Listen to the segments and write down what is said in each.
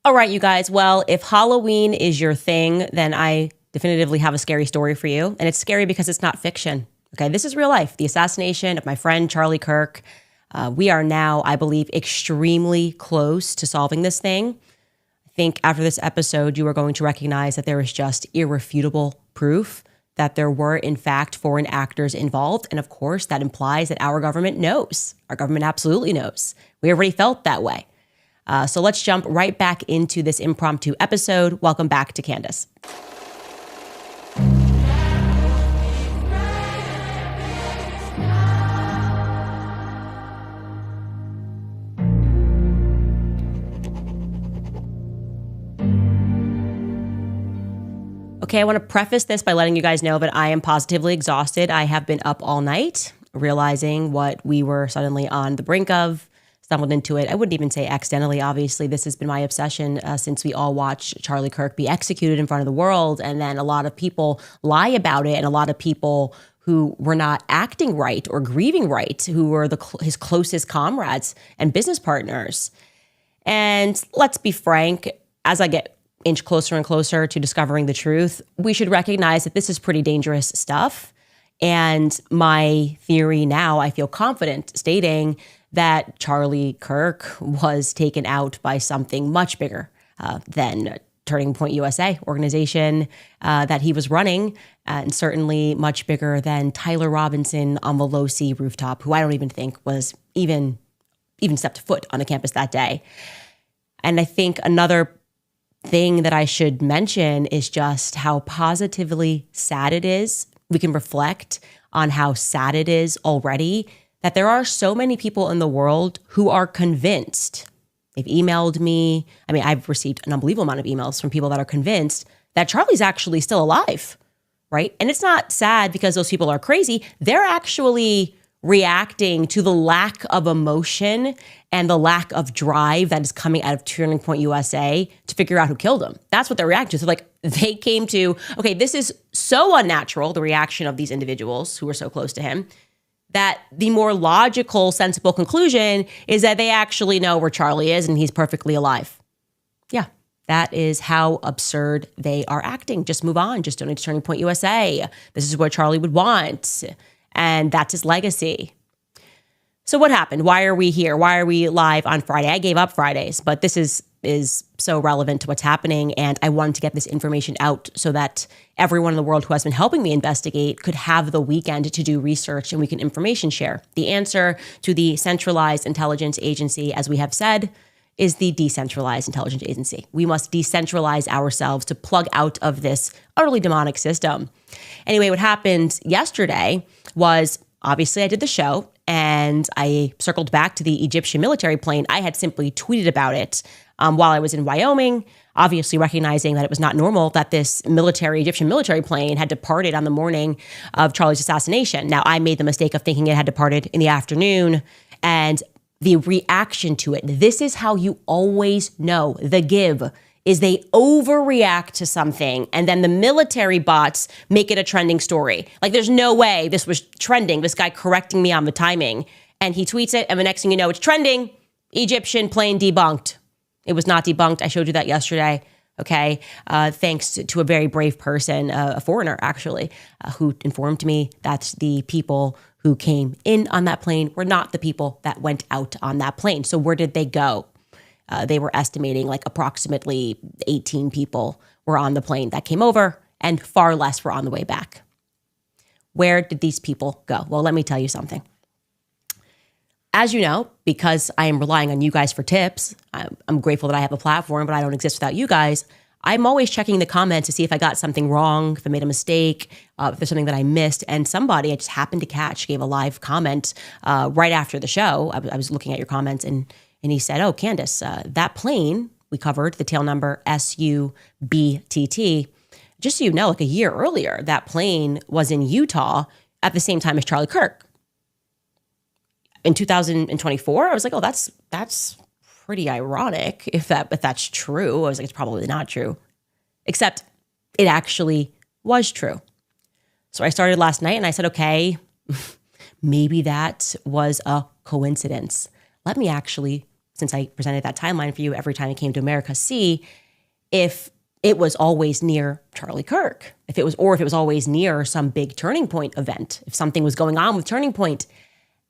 All right, you guys. Well, if Halloween is your thing, then I definitively have a scary story for you. And it's scary because it's not fiction. Okay, this is real life. The assassination of my friend Charlie Kirk. We are now, I believe, extremely close to solving this thing. I think after this episode, you are going to recognize that there is just irrefutable proof that there were, in fact, foreign actors involved. And of course, that implies that our government knows. Our government absolutely knows. We already felt that way. So let's jump right back into this impromptu episode. Welcome back to Candace. Okay, I want to preface this by letting you guys know that I am positively exhausted. I have been up all night, realizing what we were suddenly on the brink of. Stumbled into it. I wouldn't even say accidentally. Obviously, this has been my obsession since we all watched Charlie Kirk be executed in front of the world. And then a lot of people lie about it. And a lot of people who were not acting right or grieving right, who were his closest comrades and business partners. And let's be frank, as I get inch closer and closer to discovering the truth, we should recognize that this is pretty dangerous stuff. And my theory now, I feel confident stating that Charlie Kirk was taken out by something much bigger than Turning Point USA organization that he was running, and certainly much bigger than Tyler Robinson on the Low C rooftop, who I don't even think was even stepped foot on the campus that day. And I think another thing that I should mention is just how positively sad it is. We can reflect on how sad it is already that there are so many people in the world who are convinced. They've emailed me. I mean, I've received an unbelievable amount of emails from people that are convinced that Charlie's actually still alive, right? And it's not sad because those people are crazy. They're actually reacting to the lack of emotion and the lack of drive that is coming out of Turning Point USA to figure out who killed him. That's what they're reacting to. So they came to, okay, this is so unnatural, the reaction of these individuals who were so close to him, that the more logical, sensible conclusion is that they actually know where Charlie is and he's perfectly alive. Yeah, that is how absurd they are acting. Just move on. Just donate to Turning Point USA. This is what Charlie would want. And that's his legacy. So what happened? Why are we here? Why are we live on Friday? I gave up Fridays, but this is so relevant to what's happening. And I wanted to get this information out so that everyone in the world who has been helping me investigate could have the weekend to do research and we can information share. The answer to the centralized intelligence agency, as we have said, is the decentralized intelligence agency. We must decentralize ourselves to plug out of this utterly demonic system. Anyway, what happened yesterday was, obviously I did the show and I circled back to the Egyptian military plane. I had simply tweeted about it while I was in Wyoming, obviously recognizing that it was not normal that this Egyptian military plane had departed on the morning of Charlie's assassination. Now, I made the mistake of thinking it had departed in the afternoon, and the reaction to it, this is how you always know the give, is they overreact to something and then the military bots make it a trending story. Like, there's no way this was trending, this guy correcting me on the timing. And he tweets it, and the next thing you know, it's trending. Egyptian plane debunked. It was not debunked. I showed you that yesterday. Okay. Thanks to a very brave person, a foreigner actually, who informed me that the people who came in on that plane were not the people that went out on that plane. So where did they go? They were estimating like approximately 18 people were on the plane that came over and far less were on the way back. Where did these people go? Well, let me tell you something. As you know, because I am relying on you guys for tips, I'm grateful that I have a platform, but I don't exist without you guys. I'm always checking the comments to see if I got something wrong, if I made a mistake, if there's something that I missed. And somebody I just happened to catch gave a live comment right after the show. I was looking at your comments and he said, oh, Candace, that plane, we covered the tail number SUBTT. Just so you know, like a year earlier, that plane was in Utah at the same time as Charlie Kirk. In 2024, I was like, oh, that's pretty ironic if that's true. I was like, it's probably not true, except it actually was true. So I started last night and I said, okay, maybe that was a coincidence. Let me actually since I presented that timeline for you every time it came to America, see if it was always near Charlie Kirk, if it was always near some big turning point event, if something was going on with Turning Point.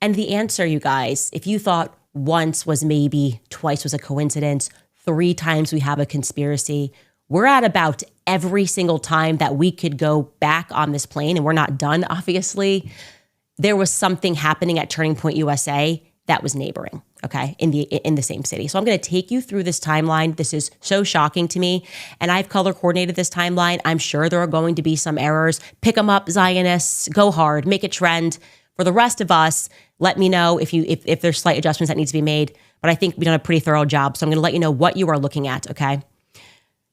And the answer, you guys, if you thought once was maybe, twice was a coincidence, 3 times we have a conspiracy, we're at about every single time that we could go back on this plane, and we're not done, obviously. There was something happening at Turning Point USA that was neighboring, okay, in the same city. So I'm going to take you through this timeline. This is so shocking to me, and I've color coordinated this timeline. I'm sure there are going to be some errors. Pick them up, Zionists. Go hard. Make it trend. For the rest of us, let me know if there's slight adjustments that need to be made. But I think we've done a pretty thorough job. So I'm going to let you know what you are looking at, okay?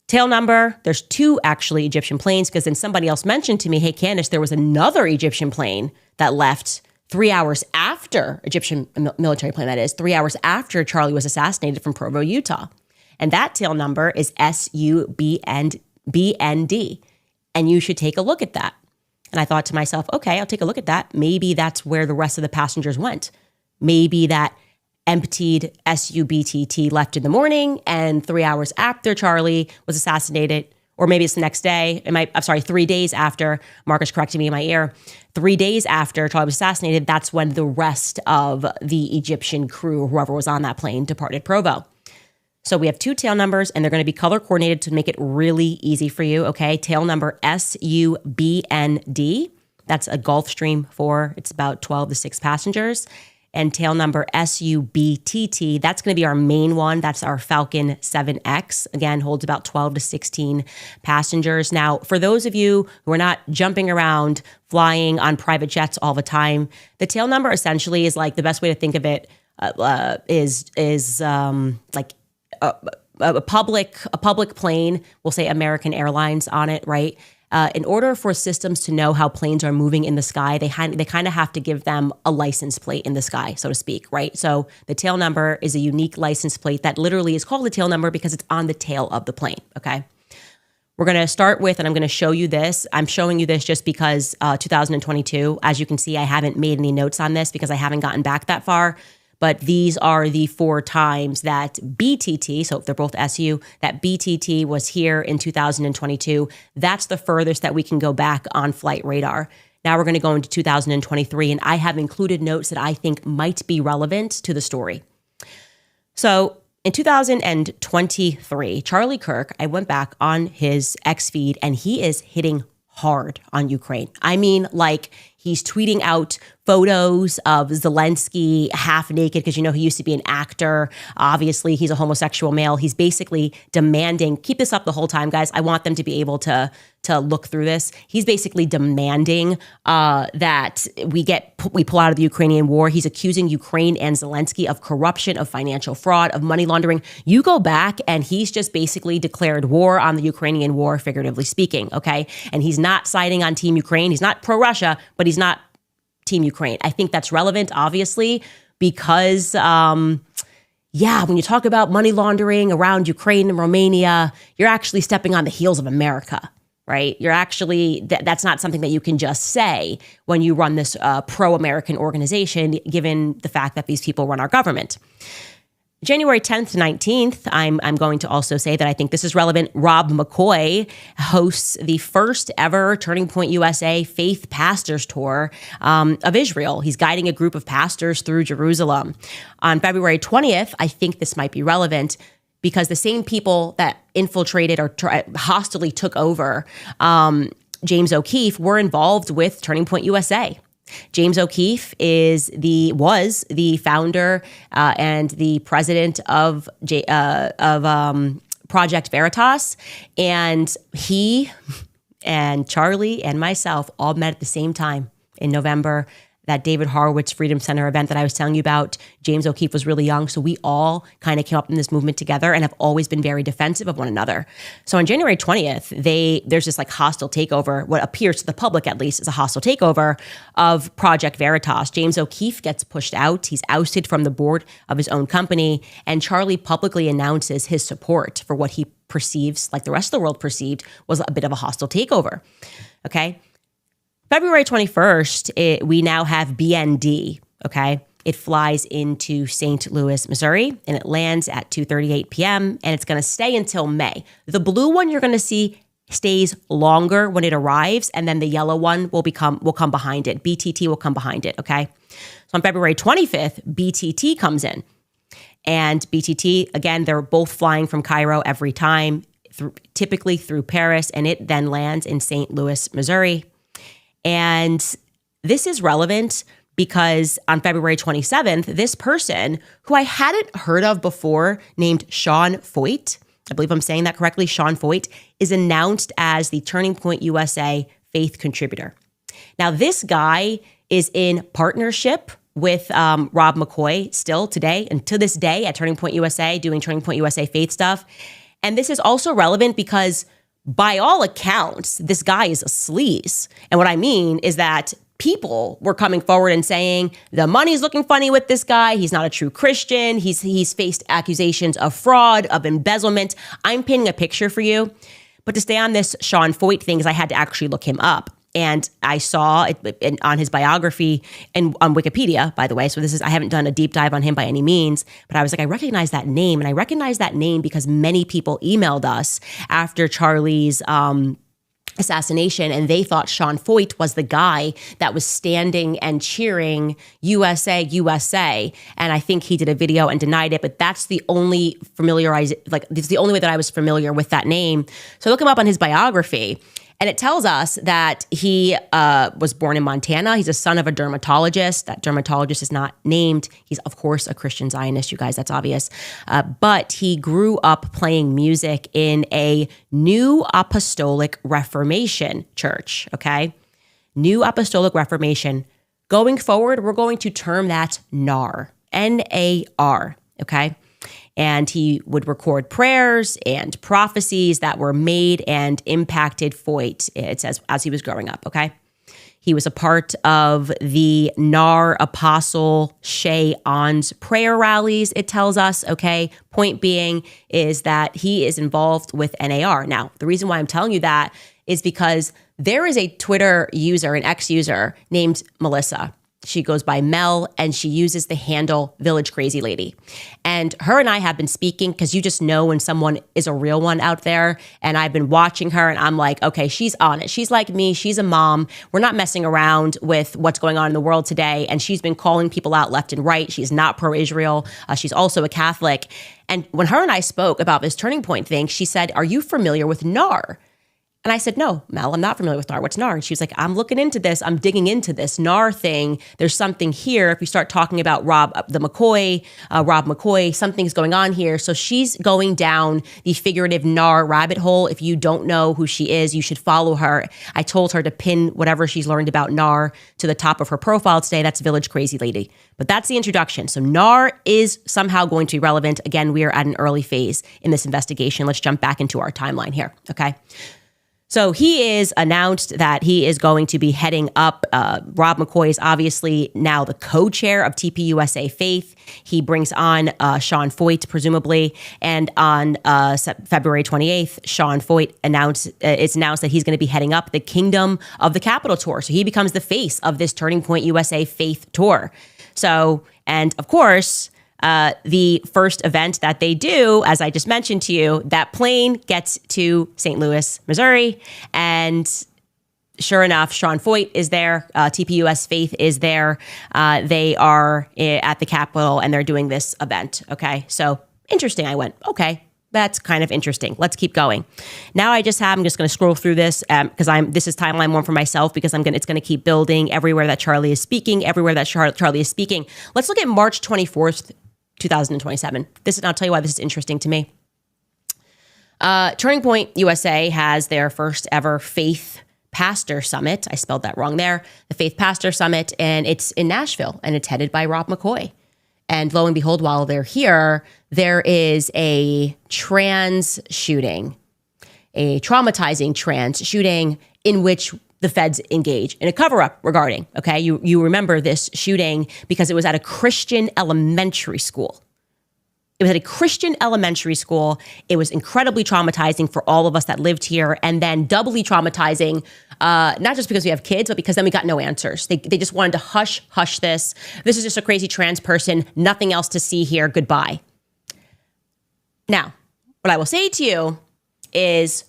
Tail number, there's 2 actually Egyptian planes, because then somebody else mentioned to me, hey, Candace, there was another Egyptian plane that left 3 hours after, Egyptian military plane that is, 3 hours after Charlie was assassinated from Provo, Utah. And that tail number is SUBND. And you should take a look at that. And I thought to myself, okay, I'll take a look at that. Maybe that's where the rest of the passengers went. Maybe that emptied SUBTT left in the morning, and 3 hours after Charlie was assassinated, or maybe it's the next day. 3 days after. Marcus corrected me in my ear. 3 days after Charlie was assassinated, that's when the rest of the Egyptian crew, whoever was on that plane, departed Provo. So we have 2 tail numbers, and they're going to be color coordinated to make it really easy for you, okay? Tail number SUBND. That's a Gulfstream 4. It's about 12 to 6 passengers. And tail number SUBTT, that's going to be our main one. That's our Falcon 7X. Again, holds about 12 to 16 passengers. Now, for those of you who are not jumping around flying on private jets all the time, the tail number essentially is like, the best way to think of it is like a public plane. We'll say American Airlines on it, right? In order for systems to know how planes are moving in the sky, they kind of have to give them a license plate in the sky, so to speak, right? So the tail number is a unique license plate that literally is called a tail number because it's on the tail of the plane, okay? We're going to start with, and I'm going to show you this. I'm showing you this just because 2022, as you can see, I haven't made any notes on this because I haven't gotten back that far. But these are the 4 times that BTT, so they're both SU, that BTT was here in 2022. That's the furthest that we can go back on flight radar. Now we're going to go into 2023, and I have included notes that I think might be relevant to the story. So in 2023, Charlie Kirk, I went back on his X feed, and he is hitting hard on Ukraine. I mean, like, he's tweeting out photos of Zelensky half naked because, he used to be an actor. Obviously, he's a homosexual male. He's basically demanding, keep this up the whole time, guys. I want them to be able to look through this. He's basically demanding that we pull out of the Ukrainian war. He's accusing Ukraine and Zelensky of corruption, of financial fraud, of money laundering. You go back and he's just basically declared war on the Ukrainian war, figuratively speaking, okay? And he's not siding on Team Ukraine. He's not pro-Russia, but he's not Team Ukraine. I think that's relevant, obviously, because, when you talk about money laundering around Ukraine and Romania, you're actually stepping on the heels of America, right? You're actually, that's not something that you can just say when you run this pro-American organization, given the fact that these people run our government. January 10th to 19th, I'm going to also say that I think this is relevant. Rob McCoy hosts the first ever Turning Point USA Faith Pastors Tour of Israel. He's guiding a group of pastors through Jerusalem. On February 20th, I think this might be relevant because the same people that infiltrated or hostilely took over James O'Keefe were involved with Turning Point USA. James O'Keefe was the founder and the president of Project Veritas, and he and Charlie and myself all met at the same time in November. That David Horowitz Freedom Center event that I was telling you about. James O'Keefe was really young, so we all kind of came up in this movement together and have always been very defensive of one another. So on January 20th, there's this like hostile takeover, what appears to the public at least is a hostile takeover of Project Veritas. James O'Keefe gets pushed out. He's ousted from the board of his own company, and Charlie publicly announces his support for what he perceives, like the rest of the world perceived, was a bit of a hostile takeover. Okay? February 21st, we now have BND, okay? It flies into St. Louis, Missouri, and it lands at 2:38 p.m., and it's going to stay until May. The blue one you're going to see stays longer when it arrives, and then the yellow one will come behind it. BTT will come behind it, okay? So on February 25th, BTT comes in. And BTT, again, they're both flying from Cairo every time, typically through Paris, and it then lands in St. Louis, Missouri. And this is relevant because on February 27th, this person, who I hadn't heard of before, named Sean Foyt, I believe I'm saying that correctly, Sean Foyt, is announced as the Turning Point USA faith contributor. Now, this guy is in partnership with Rob McCoy still today and to this day at Turning Point USA, doing Turning Point USA faith stuff. And this is also relevant because by all accounts, this guy is a sleaze. And what I mean is that people were coming forward and saying, the money's looking funny with this guy. He's not a true Christian. He's faced accusations of fraud, of embezzlement. I'm painting a picture for you. But to stay on this Sean Foyt thing, is I had to actually look him up. And I saw it on his biography and on Wikipedia, by the way. So I haven't done a deep dive on him by any means, but I was like, I recognize that name. And I recognize that name because many people emailed us after Charlie's assassination, and they thought Sean Foyt was the guy that was standing and cheering USA, USA. And I think he did a video and denied it, but that's the only it's the only way that I was familiar with that name. So look him up on his biography. And it tells us that he was born in Montana. He's a son of a dermatologist. That dermatologist is not named. He's, of course, a Christian Zionist, you guys, that's obvious. But he grew up playing music in a New Apostolic Reformation church, okay? New Apostolic Reformation. Going forward, we're going to term that NAR, N-A-R, okay? And he would record prayers and prophecies that were made and impacted Foyt, it says, as he was growing up, okay? He was a part of the NAR Apostle Shea On's prayer rallies, it tells us, okay? Point being is that he is involved with NAR. Now, the reason why I'm telling you that is because there is a Twitter user, an ex-user named Melissa. She goes by Mel, and she uses the handle Village Crazy Lady. And her and I have been speaking because you just know when someone is a real one out there. And I've been watching her, and I'm like, okay, she's on it. She's like me. She's a mom. We're not messing around with what's going on in the world today. And she's been calling people out left and right. She's not pro-Israel. She's also a Catholic. And when her and I spoke about this Turning Point thing, she said, are you familiar with NAR? And I said, no, Mel, I'm not familiar with NAR. What's NAR? And she was like, I'm looking into this. I'm digging into this NAR thing. There's something here. If you start talking about Rob McCoy, something's going on here. So she's going down the figurative NAR rabbit hole. If you don't know who she is, you should follow her. I told her to pin whatever she's learned about NAR to the top of her profile today. That's Village Crazy Lady. But that's the introduction. So NAR is somehow going to be relevant. Again, we are at an early phase in this investigation. Let's jump back into our timeline here, okay? So he is announced that he is going to be heading up. Rob McCoy is obviously now the co-chair of TPUSA Faith. He brings on Sean Foyt, presumably. And on February 28th, Sean Foyt it's announced that he's going to be heading up the Kingdom of the Capital Tour. So he becomes the face of this Turning Point USA Faith Tour. So, and of course, the first event that they do, as I just mentioned to you, that plane gets to St. Louis, Missouri, and sure enough, Sean Foyt is there. TPUS Faith is there. They are at the Capitol, and they're doing this event. Okay, so interesting. I went, okay, that's kind of interesting. Let's keep going. Now I'm just going to scroll through this because this is timeline one for myself because it's going to keep building everywhere that Charlie is speaking, Let's look at March 24th. 2027. I'll tell you why this is interesting to me. Turning Point USA has their first ever Faith Pastor Summit. I spelled that wrong there. The Faith Pastor Summit, and it's in Nashville, and it's headed by Rob McCoy. And lo and behold, while they're here, there is a traumatizing trans shooting in which the feds engage in a cover-up regarding, okay? You remember this shooting because it was at a Christian elementary school. It was at a Christian elementary school. It was incredibly traumatizing for all of us that lived here, and then doubly traumatizing Not just because we have kids, but because then we got no answers. They just wanted to hush this. This is just a crazy trans person. Nothing else to see here. Goodbye. Now, what I will say to you is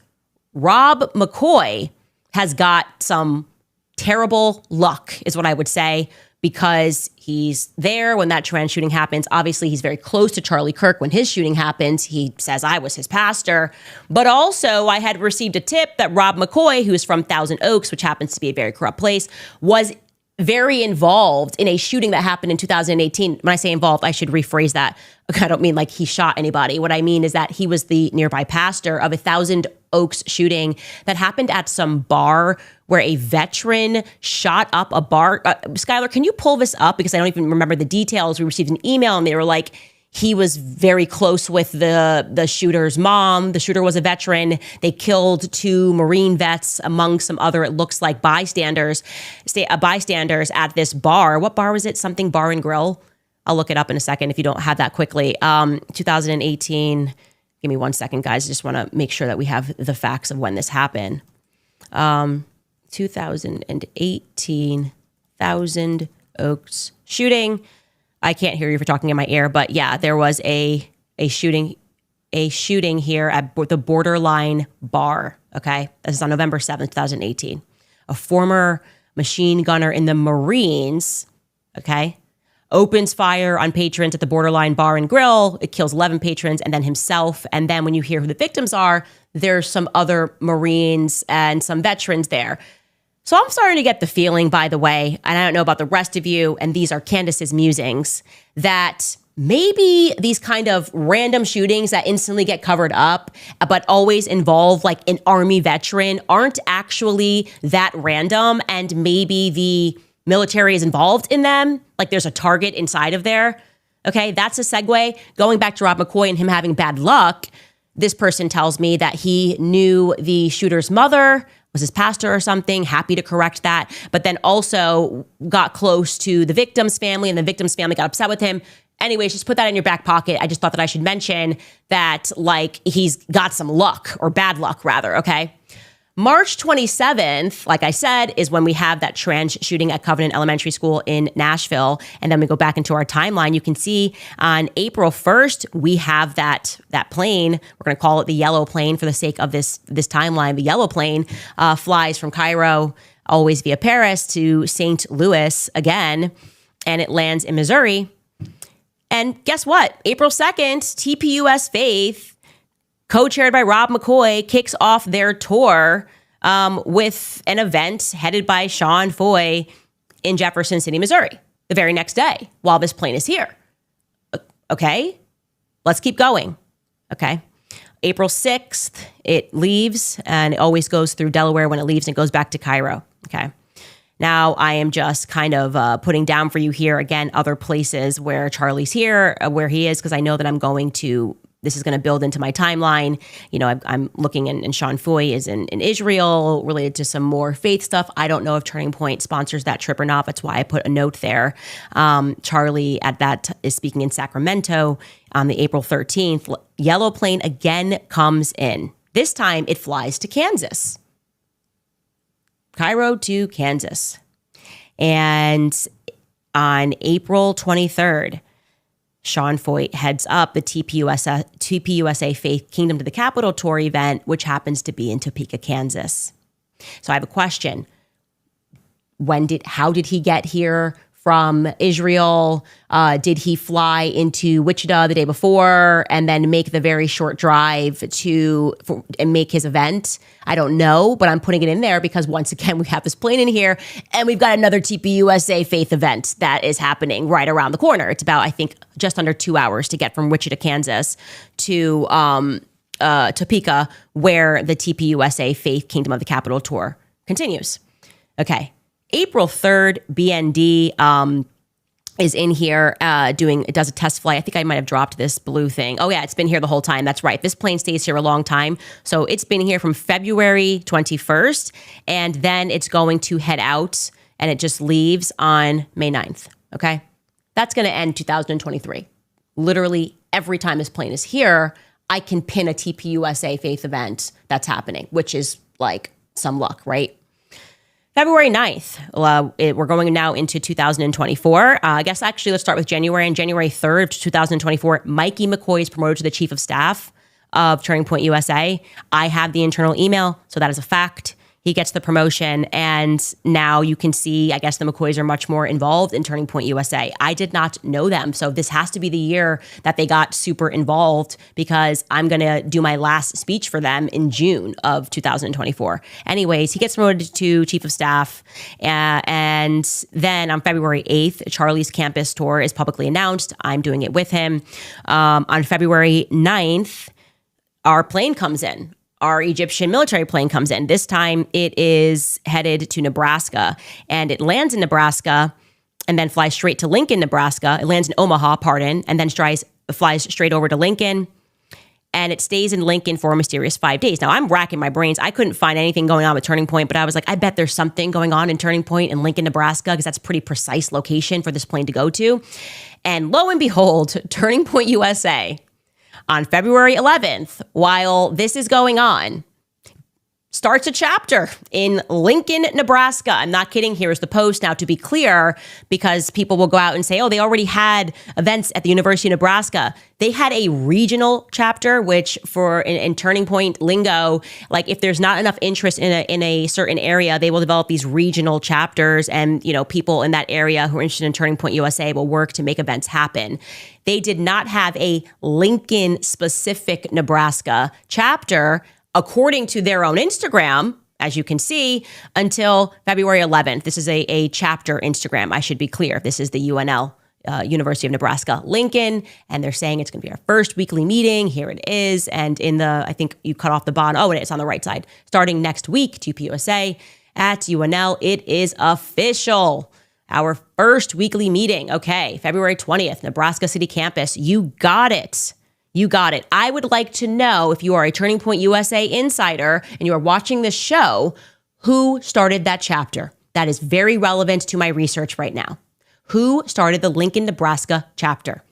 Rob McCoy has got some terrible luck, is what I would say, because he's there when that trans shooting happens. Obviously, he's very close to Charlie Kirk when his shooting happens. He says, I was his pastor. But also, I had received a tip that Rob McCoy, who's from Thousand Oaks, which happens to be a very corrupt place, was very involved in a shooting that happened in 2018. When I say involved, I should rephrase that. I don't mean like he shot anybody. What I mean is that he was the nearby pastor of a Thousand Oaks shooting that happened at some bar where a veteran shot up a bar. Skylar, can you pull this up? Because I don't even remember the details. We received an email and they were like, he was very close with the shooter's mom. The shooter was a veteran. They killed 2 Marine vets among some other, it looks like, bystanders at this bar. What bar was it? Something Bar and Grill. I'll look it up in a second if you don't have that quickly. 2018. Give me 1 second, guys. I just want to make sure that we have the facts of when this happened. 2018 Thousand Oaks shooting. I can't hear you for talking in my ear, but yeah, there was a shooting here at the Borderline Bar. Okay, this is on November 7th, 2018. A former machine gunner in the Marines, okay, opens fire on patrons at the Borderline Bar and Grill. It kills 11 patrons and then himself. And then when you hear who the victims are, there's some other Marines and some veterans there. So I'm starting to get the feeling, by the way, and I don't know about the rest of you, and these are Candace's musings, that maybe these kind of random shootings that instantly get covered up, but always involve like an Army veteran, aren't actually that random, and maybe the military is involved in them. Like there's a target inside of there. Okay, that's a segue. Going back to Rob McCoy and him having bad luck, this person tells me that he knew the shooter's mother, was his pastor or something, happy to correct that, but then also got close to the victim's family and the victim's family got upset with him. Anyways, just put that in your back pocket. I just thought that I should mention that like he's got some luck, or bad luck rather, okay? March 27th, like I said, is when we have that trans shooting at Covenant Elementary School in Nashville. And then we go back into our timeline. You can see on April 1st, we have that plane. We're going to call it the yellow plane for the sake of this timeline. The yellow plane flies from Cairo, always via Paris, to St. Louis again, and it lands in Missouri. And guess what? April 2nd, TPUS Faith, co-chaired by Rob McCoy, kicks off their tour with an event headed by Sean Foy in Jefferson City, Missouri, the very next day while this plane is here. Okay, let's keep going. Okay, April 6th, it leaves, and it always goes through Delaware when it leaves and goes back to Cairo. Okay. Now, I am just kind of putting down for you here, again, other places where Charlie's here, where he is, because I know that this is going to build into my timeline. You know, I'm looking, and Sean Foy is in Israel related to some more faith stuff. I don't know if Turning Point sponsors that trip or not. That's why I put a note there. Charlie is speaking in Sacramento on the April 13th. Yellow plane again comes in. This time it flies to Kansas. Cairo to Kansas. And on April 23rd, Sean Foy heads up the TPUSA Faith Kingdom to the Capital Tour event, which happens to be in Topeka, Kansas. So I have a question. How did he get here from Israel? Did he fly into Wichita the day before and then make the very short drive and make his event? I don't know, but I'm putting it in there because once again, we have this plane in here and we've got another TPUSA Faith event that is happening right around the corner. It's about, I think, just under 2 hours to get from Wichita, Kansas to Topeka, where the TPUSA Faith Kingdom of the Capital Tour continues. Okay. April 3rd, BND is in here does a test flight. I think I might have dropped this blue thing. Oh yeah, it's been here the whole time. That's right. This plane stays here a long time. So it's been here from February 21st, and then it's going to head out, and it just leaves on May 9th. Okay. That's going to end 2023. Literally every time this plane is here, I can pin a TPUSA Faith event that's happening, which is like some luck, right? February 9th, we're going now into 2024. I guess actually let's start with January. On January 3rd, 2024, Mikey McCoy is promoted to the chief of staff of Turning Point USA. I have the internal email, so that is a fact. He gets the promotion, and now you can see, I guess the McCoys are much more involved in Turning Point USA. I did not know them, so this has to be the year that they got super involved, because I'm going to do my last speech for them in June of 2024. Anyways, he gets promoted to chief of staff, and then on February 8th, Charlie's campus tour is publicly announced. I'm doing it with him. On February 9th, our plane comes in. Our Egyptian military plane comes in. This time it is headed to Nebraska, and it lands in Nebraska and then flies straight to Lincoln, Nebraska. It lands in Omaha, and then flies straight over to Lincoln, and it stays in Lincoln for a mysterious 5 days. Now, I'm racking my brains. I couldn't find anything going on with Turning Point, but I was like, I bet there's something going on in Turning Point in Lincoln, Nebraska, because that's a pretty precise location for this plane to go to. And lo and behold, Turning Point USA, on February 11th, while this is going on, starts a chapter in Lincoln, Nebraska. I'm not kidding. Here's the post. Now, to be clear, because people will go out and say, oh, they already had events at the University of Nebraska. They had a regional chapter, which in Turning Point lingo, like if there's not enough interest in a certain area, they will develop these regional chapters, and people in that area who are interested in Turning Point USA will work to make events happen. They did not have a Lincoln specific Nebraska chapter, according to their own Instagram, as you can see, until February 11th. This is a chapter Instagram. I should be clear. This is the UNL, University of Nebraska, Lincoln, and they're saying it's going to be our first weekly meeting. Here it is. And I think you cut off the bond. Oh, it's on the right side. Starting next week, TPUSA at UNL, it is official. Our first weekly meeting. Okay, February 20th, Nebraska City campus. You got it. You got it. I would like to know, if you are a Turning Point USA insider and you are watching this show, who started that chapter. That is very relevant to my research right now. Who started the Lincoln, Nebraska chapter?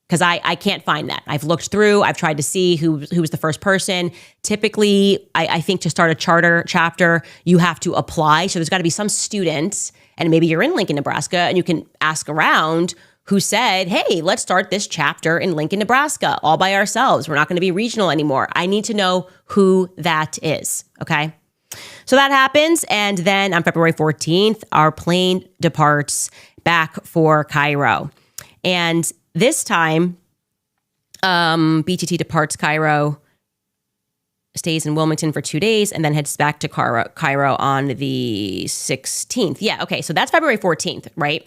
Because I can't find that. I've looked through. I've tried to see who was the first person. Typically, I think to start a charter chapter, you have to apply. So there's got to be some students, and maybe you're in Lincoln, Nebraska, and you can ask around, who said, hey, let's start this chapter in Lincoln, Nebraska, all by ourselves. We're not going to be regional anymore. I need to know who that is, okay? So that happens, and then on February 14th, our plane departs back for Cairo. And this time, BTT departs Cairo, stays in Wilmington for 2 days, and then heads back to Cairo on the 16th. Yeah, okay, so that's February 14th, right?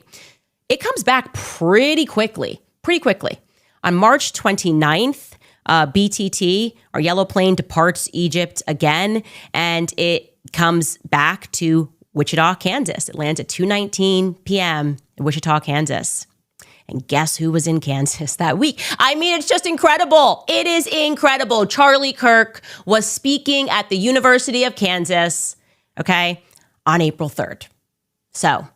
It comes back pretty quickly. On March 29th, BTT, our yellow plane, departs Egypt again, and it comes back to Wichita, Kansas. It lands at 2:19 p.m. in Wichita, Kansas. And guess who was in Kansas that week? I mean, it's just incredible. It is incredible. Charlie Kirk was speaking at the University of Kansas, okay, on April 3rd. So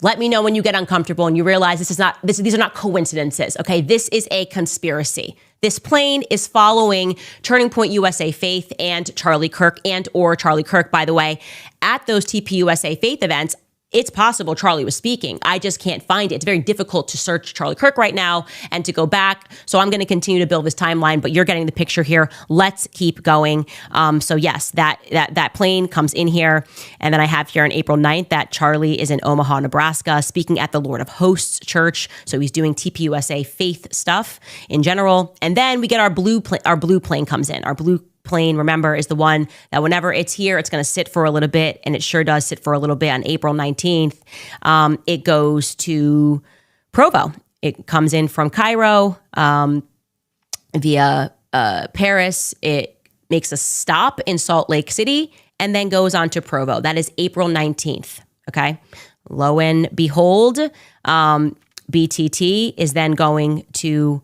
let me know when you get uncomfortable and you realize these are not coincidences, okay? This is a conspiracy. This plane is following Turning Point USA Faith and Charlie Kirk, or Charlie Kirk, by the way, at those TPUSA Faith events. It's possible Charlie was speaking. I just can't find it. It's very difficult to search Charlie Kirk right now and to go back. So I'm going to continue to build this timeline, but you're getting the picture here. Let's keep going. So yes, that plane comes in here. And then I have here on April 9th that Charlie is in Omaha, Nebraska, speaking at the Lord of Hosts Church. So he's doing TPUSA faith stuff in general. And then we get our blue plane comes in. Our blue plane, remember, is the one that whenever it's here, it's going to sit for a little bit, and it sure does sit for a little bit. On April 19th, it goes to Provo. It comes in from Cairo via Paris. It makes a stop in Salt Lake City and then goes on to Provo. That is April 19th, okay? Lo and behold, BTT is then going to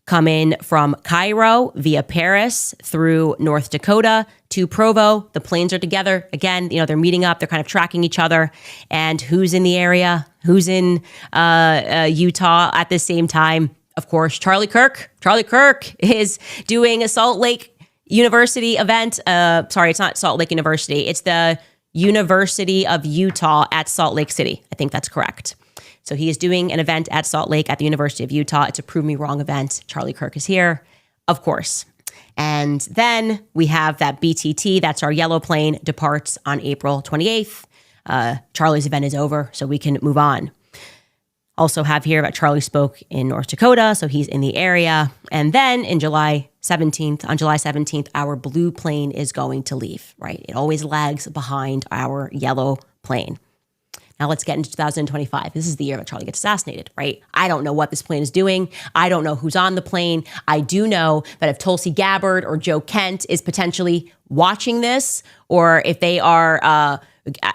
come in from Cairo via Paris through North Dakota to Provo. The planes are together. Again, they're meeting up. They're kind of tracking each other. And who's in the area? Who's in Utah at the same time? Of course, Charlie Kirk. Charlie Kirk is doing a Salt Lake University event. Sorry, it's not Salt Lake University. It's the University of Utah at Salt Lake City. I think that's correct. So he is doing an event at Salt Lake at the University of Utah. It's a Prove Me Wrong event. Charlie Kirk is here, of course. And then we have that BTT, that's our yellow plane, departs on April 28th. Charlie's event is over, so we can move on. Also have here that Charlie spoke in North Dakota, so he's in the area. And then on July 17th, our blue plane is going to leave, right? It always lags behind our yellow plane. Now let's get into 2025. This is the year that Charlie gets assassinated, right? I don't know what this plane is doing. I don't know who's on the plane. I do know that if Tulsi Gabbard or Joe Kent is potentially watching this, or if they are,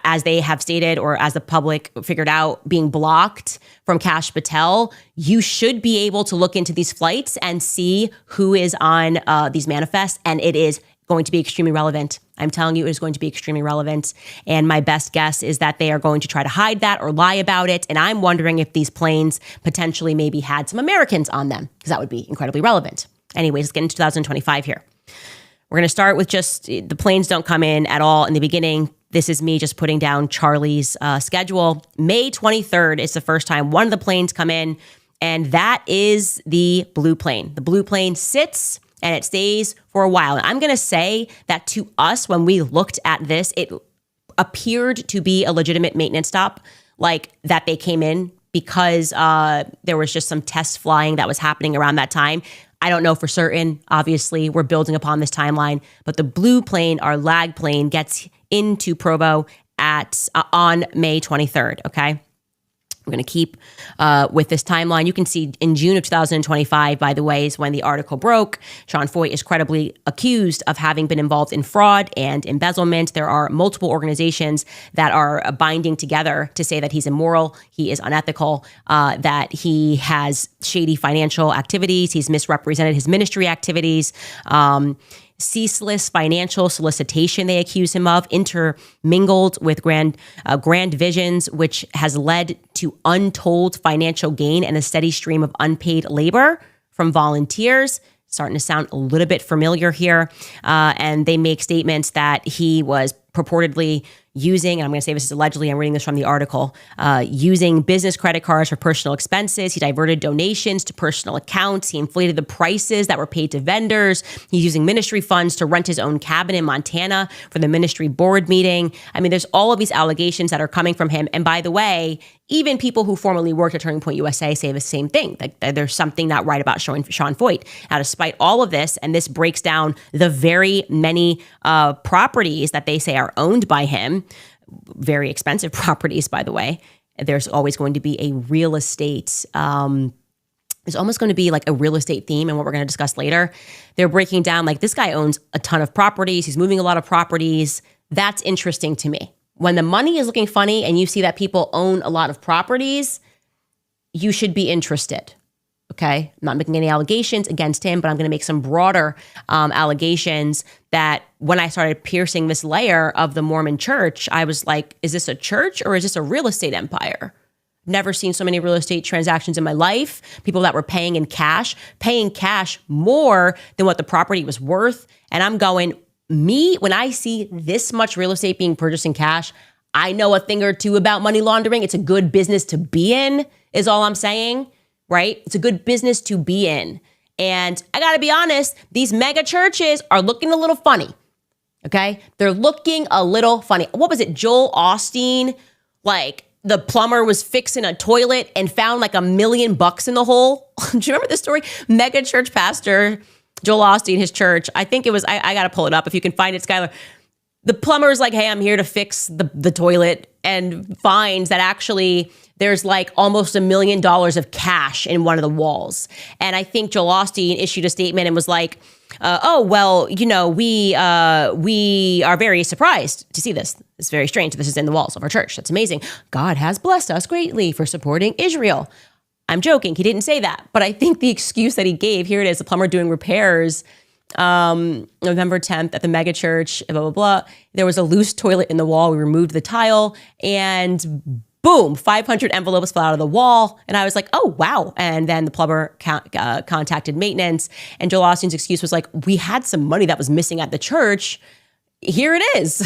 as they have stated, or as the public figured out, being blocked from Kash Patel, you should be able to look into these flights and see who is on these manifests, and it is going to be extremely relevant. I'm telling you, it is going to be extremely relevant. And my best guess is that they are going to try to hide that or lie about it. And I'm wondering if these planes potentially maybe had some Americans on them, because that would be incredibly relevant. Anyways, let's get into 2025 here. We're going to start with just the planes don't come in at all in the beginning. This is me just putting down Charlie's schedule. May 23rd is the first time one of the planes come in, and that is the blue plane. The blue plane sits and it stays for a while. And I'm going to say that to us, when we looked at this, it appeared to be a legitimate maintenance stop, like that they came in because there was just some test flying that was happening around that time. I don't know for certain. Obviously, we're building upon this timeline, but the blue plane, our lag plane, gets into Provo on May 23rd, okay? We're going to keep with this timeline. You can see in June of 2025, by the way, is when the article broke. Sean Feucht is credibly accused of having been involved in fraud and embezzlement. There are multiple organizations that are binding together to say that he's immoral, he is unethical, that he has shady financial activities, he's misrepresented his ministry activities, ceaseless financial solicitation they accuse him of, intermingled with grand visions, which has led to untold financial gain and a steady stream of unpaid labor from volunteers. Starting to sound a little bit familiar here. And they make statements that he was purportedly using, and I'm going to say this is allegedly, I'm reading this from the article, using business credit cards for personal expenses. He diverted donations to personal accounts. He inflated the prices that were paid to vendors. He's using ministry funds to rent his own cabin in Montana for the ministry board meeting. I mean, there's all of these allegations that are coming from him. And by the way, even people who formerly worked at Turning Point USA say the same thing, that there's something not right about Sean Feucht. Now, despite all of this, and this breaks down the very many properties that they say are owned by him, very expensive properties, by the way, there's always going to be a real estate, there's almost going to be like a real estate theme and what we're going to discuss later. They're breaking down like this guy owns a ton of properties. He's moving a lot of properties. That's interesting to me. When the money is looking funny and you see that people own a lot of properties, you should be interested. Okay, I'm not making any allegations against him, but I'm going to make some broader allegations that when I started piercing this layer of the Mormon church, I was like, is this a church or is this a real estate empire? Never seen so many real estate transactions in my life. People that were paying cash more than what the property was worth. And I'm going, when I see this much real estate being purchased in cash, I know a thing or two about money laundering. It's a good business to be in, is all I'm saying. Right? It's a good business to be in. And I got to be honest, these mega churches are looking a little funny. Okay? They're looking a little funny. What was it? Joel Osteen, like the plumber was fixing a toilet and found like $1 million in the hole. Do you remember this story? Mega church pastor Joel Osteen, his church. I think it was, I got to pull it up if you can find it, Skylar. The plumber is like, hey, I'm here to fix the toilet, and finds that actually there's like almost $1 million of cash in one of the walls. And I think Joel Osteen issued a statement and was like, we are very surprised to see this. It's very strange. This is in the walls of our church. That's amazing. God has blessed us greatly for supporting Israel. I'm joking. He didn't say that. But I think the excuse that he gave, here it is, the plumber doing repairs, November 10th at the mega church, blah, blah, blah. There was a loose toilet in the wall. We removed the tile and boom, 500 envelopes fell out of the wall. And I was like, oh, wow. And then the plumber contacted maintenance. And Joel Osteen's excuse was like, we had some money that was missing at the church. Here it is.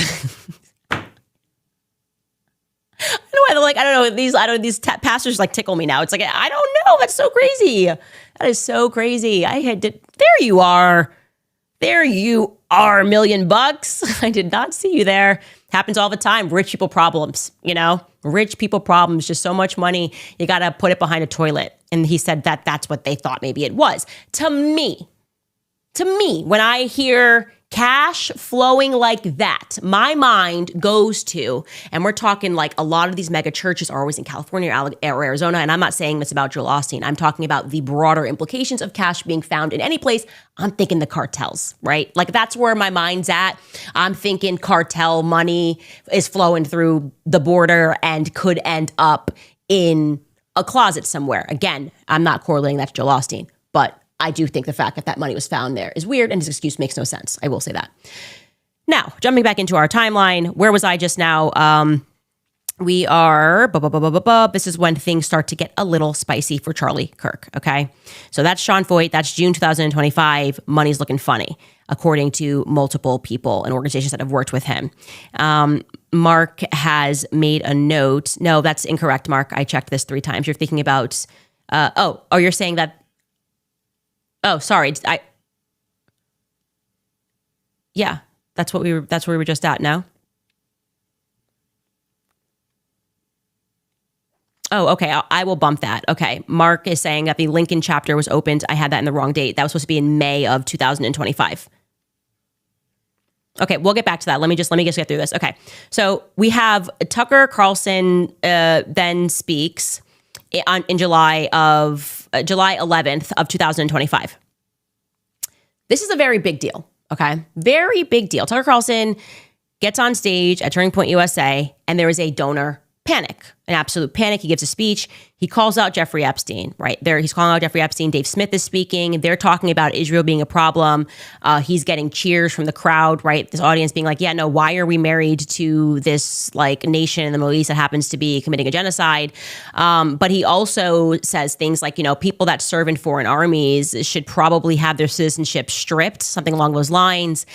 I don't know, these pastors like tickle me now. It's like, I don't know. That's so crazy. That is so crazy. There you are. There you are, $1 million. I did not see you there. Happens all the time. Rich people problems, rich people problems, just so much money. You got to put it behind a toilet. And he said that that's what they thought maybe it was. To me, when I hear cash flowing like that, my mind goes to, and we're talking like a lot of these mega churches are always in California or Arizona, and I'm not saying this about Joel Osteen. I'm talking about the broader implications of cash being found in any place. I'm thinking the cartels, right? Like that's where my mind's at. I'm thinking cartel money is flowing through the border and could end up in a closet somewhere. Again, I'm not correlating that to Joel Osteen, but I do think the fact that that money was found there is weird, and his excuse makes no sense. I will say that. Now, jumping back into our timeline, where was I just now? We are, this is when things start to get a little spicy for Charlie Kirk, okay? So that's Sean Foyt. That's June 2025. Money's looking funny, according to multiple people and organizations that have worked with him. Mark has made a note. No, that's incorrect, Mark. I checked this 3 times. You're thinking about, you're saying that. Oh, sorry. Yeah, that's where we were just at. No. Oh, okay. I will bump that. Okay. Mark is saying that the Lincoln chapter was opened. I had that in the wrong date. That was supposed to be in May of 2025. Okay, we'll get back to that. Let me just get through this. Okay. So we have Tucker Carlson then speaks in July 11th of 2025. This is a very big deal, okay? Very big deal. Tucker Carlson gets on stage at Turning Point USA, and there is a donor panic, an absolute panic. He gives a speech. He calls out Jeffrey Epstein, right? He's calling out Jeffrey Epstein. Dave Smith is speaking. They're talking about Israel being a problem. He's getting cheers from the crowd, right? This audience being like, yeah, no, why are we married to this like nation in the Middle East that happens to be committing a genocide? But he also says things like, people that serve in foreign armies should probably have their citizenship stripped, something along those lines.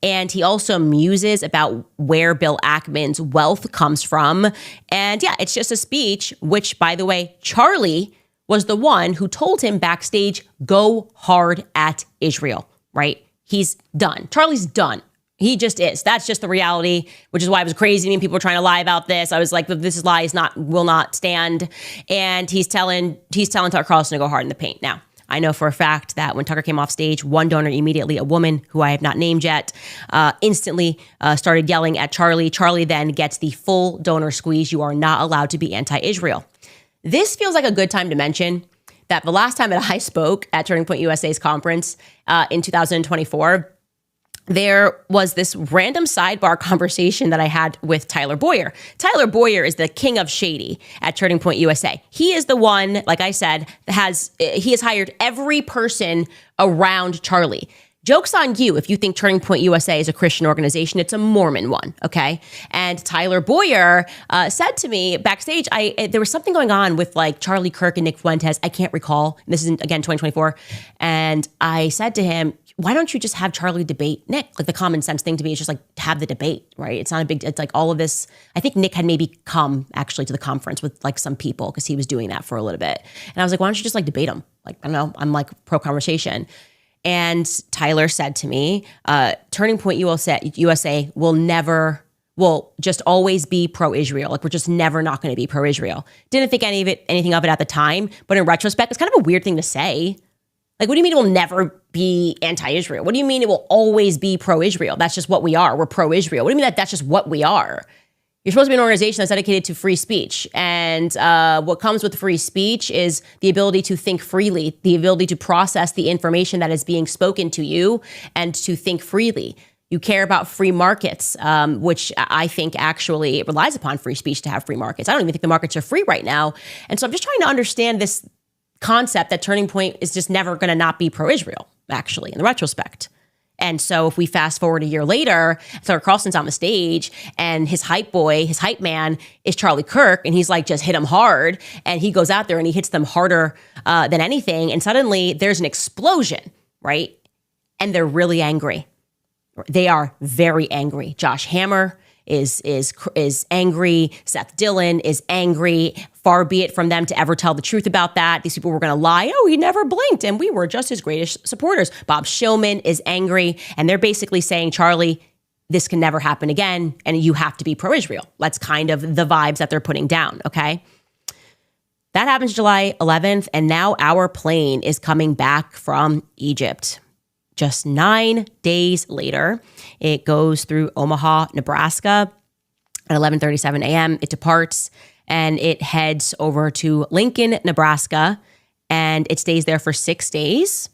And he also muses about where Bill Ackman's wealth comes from. And yeah, it's just a speech, which, by the way, Charlie was the one who told him backstage, go hard at Israel, right? He's done. Charlie's done. He just is. That's just the reality, which is why it was crazy. I mean, people were trying to lie about this. I was like, this is lies, will not stand. And he's telling Tucker Carlson to go hard in the paint. Now, I know for a fact that when Tucker came off stage, one donor immediately, a woman who I have not named yet, instantly started yelling at Charlie. Charlie then gets the full donor squeeze. You are not allowed to be anti-Israel. This feels like a good time to mention that the last time that I spoke at Turning Point USA's conference in 2024, there was this random sidebar conversation that I had with Tyler Boyer. Tyler Boyer is the king of shady at Turning Point USA. He is the one, like I said, he has hired every person around Charlie. Joke's on you if you think Turning Point USA is a Christian organization. It's a Mormon one, okay? And Tyler Boyer said to me backstage, there was something going on with like Charlie Kirk and Nick Fuentes. I can't recall. This is, again, 2024. And I said to him, why don't you just have Charlie debate Nick? Like the common sense thing to me is just like have the debate, right? It's not a big, it's like all of this. I think Nick had maybe come actually to the conference with like some people because he was doing that for a little bit. And I was like, why don't you just like debate him? Like, I don't know, I'm like pro conversation. And Tyler said to me, Turning Point USA will just always be pro-Israel. Like we're just never not going to be pro-Israel. Didn't think anything of it at the time, but in retrospect, it's kind of a weird thing to say. Like, what do you mean it will never be anti-Israel? What do you mean it will always be pro-Israel? That's just what we are. We're pro-Israel. What do you mean that's just what we are? You're supposed to be an organization that's dedicated to free speech. And what comes with free speech is the ability to think freely, the ability to process the information that is being spoken to you and to think freely. You care about free markets, which I think actually it relies upon free speech to have free markets. I don't even think the markets are free right now. And so I'm just trying to understand this concept that Turning Point is just never going to not be pro-Israel, actually, in the retrospect. And so if we fast forward a year later, Tucker Carlson's on the stage and his hype boy, his hype man is Charlie Kirk, and he's like, just hit him hard. And he goes out there and he hits them harder than anything. And suddenly there's an explosion, right? And they're really angry. They are very angry. Josh Hammer is angry. Seth Dillon is angry. Far be it from them to ever tell the truth about that. These people were going to lie. Oh, he never blinked, and we were just his greatest supporters. Bob Shillman is angry, and they're basically saying, Charlie, this can never happen again, and you have to be pro-Israel. That's kind of the vibes that they're putting down, okay? That happens July 11th, and now our plane is coming back from Egypt. Just 9 days later, it goes through Omaha, Nebraska at 11:37 a.m. It departs, and it heads over to Lincoln, Nebraska, and it stays there for 6 days.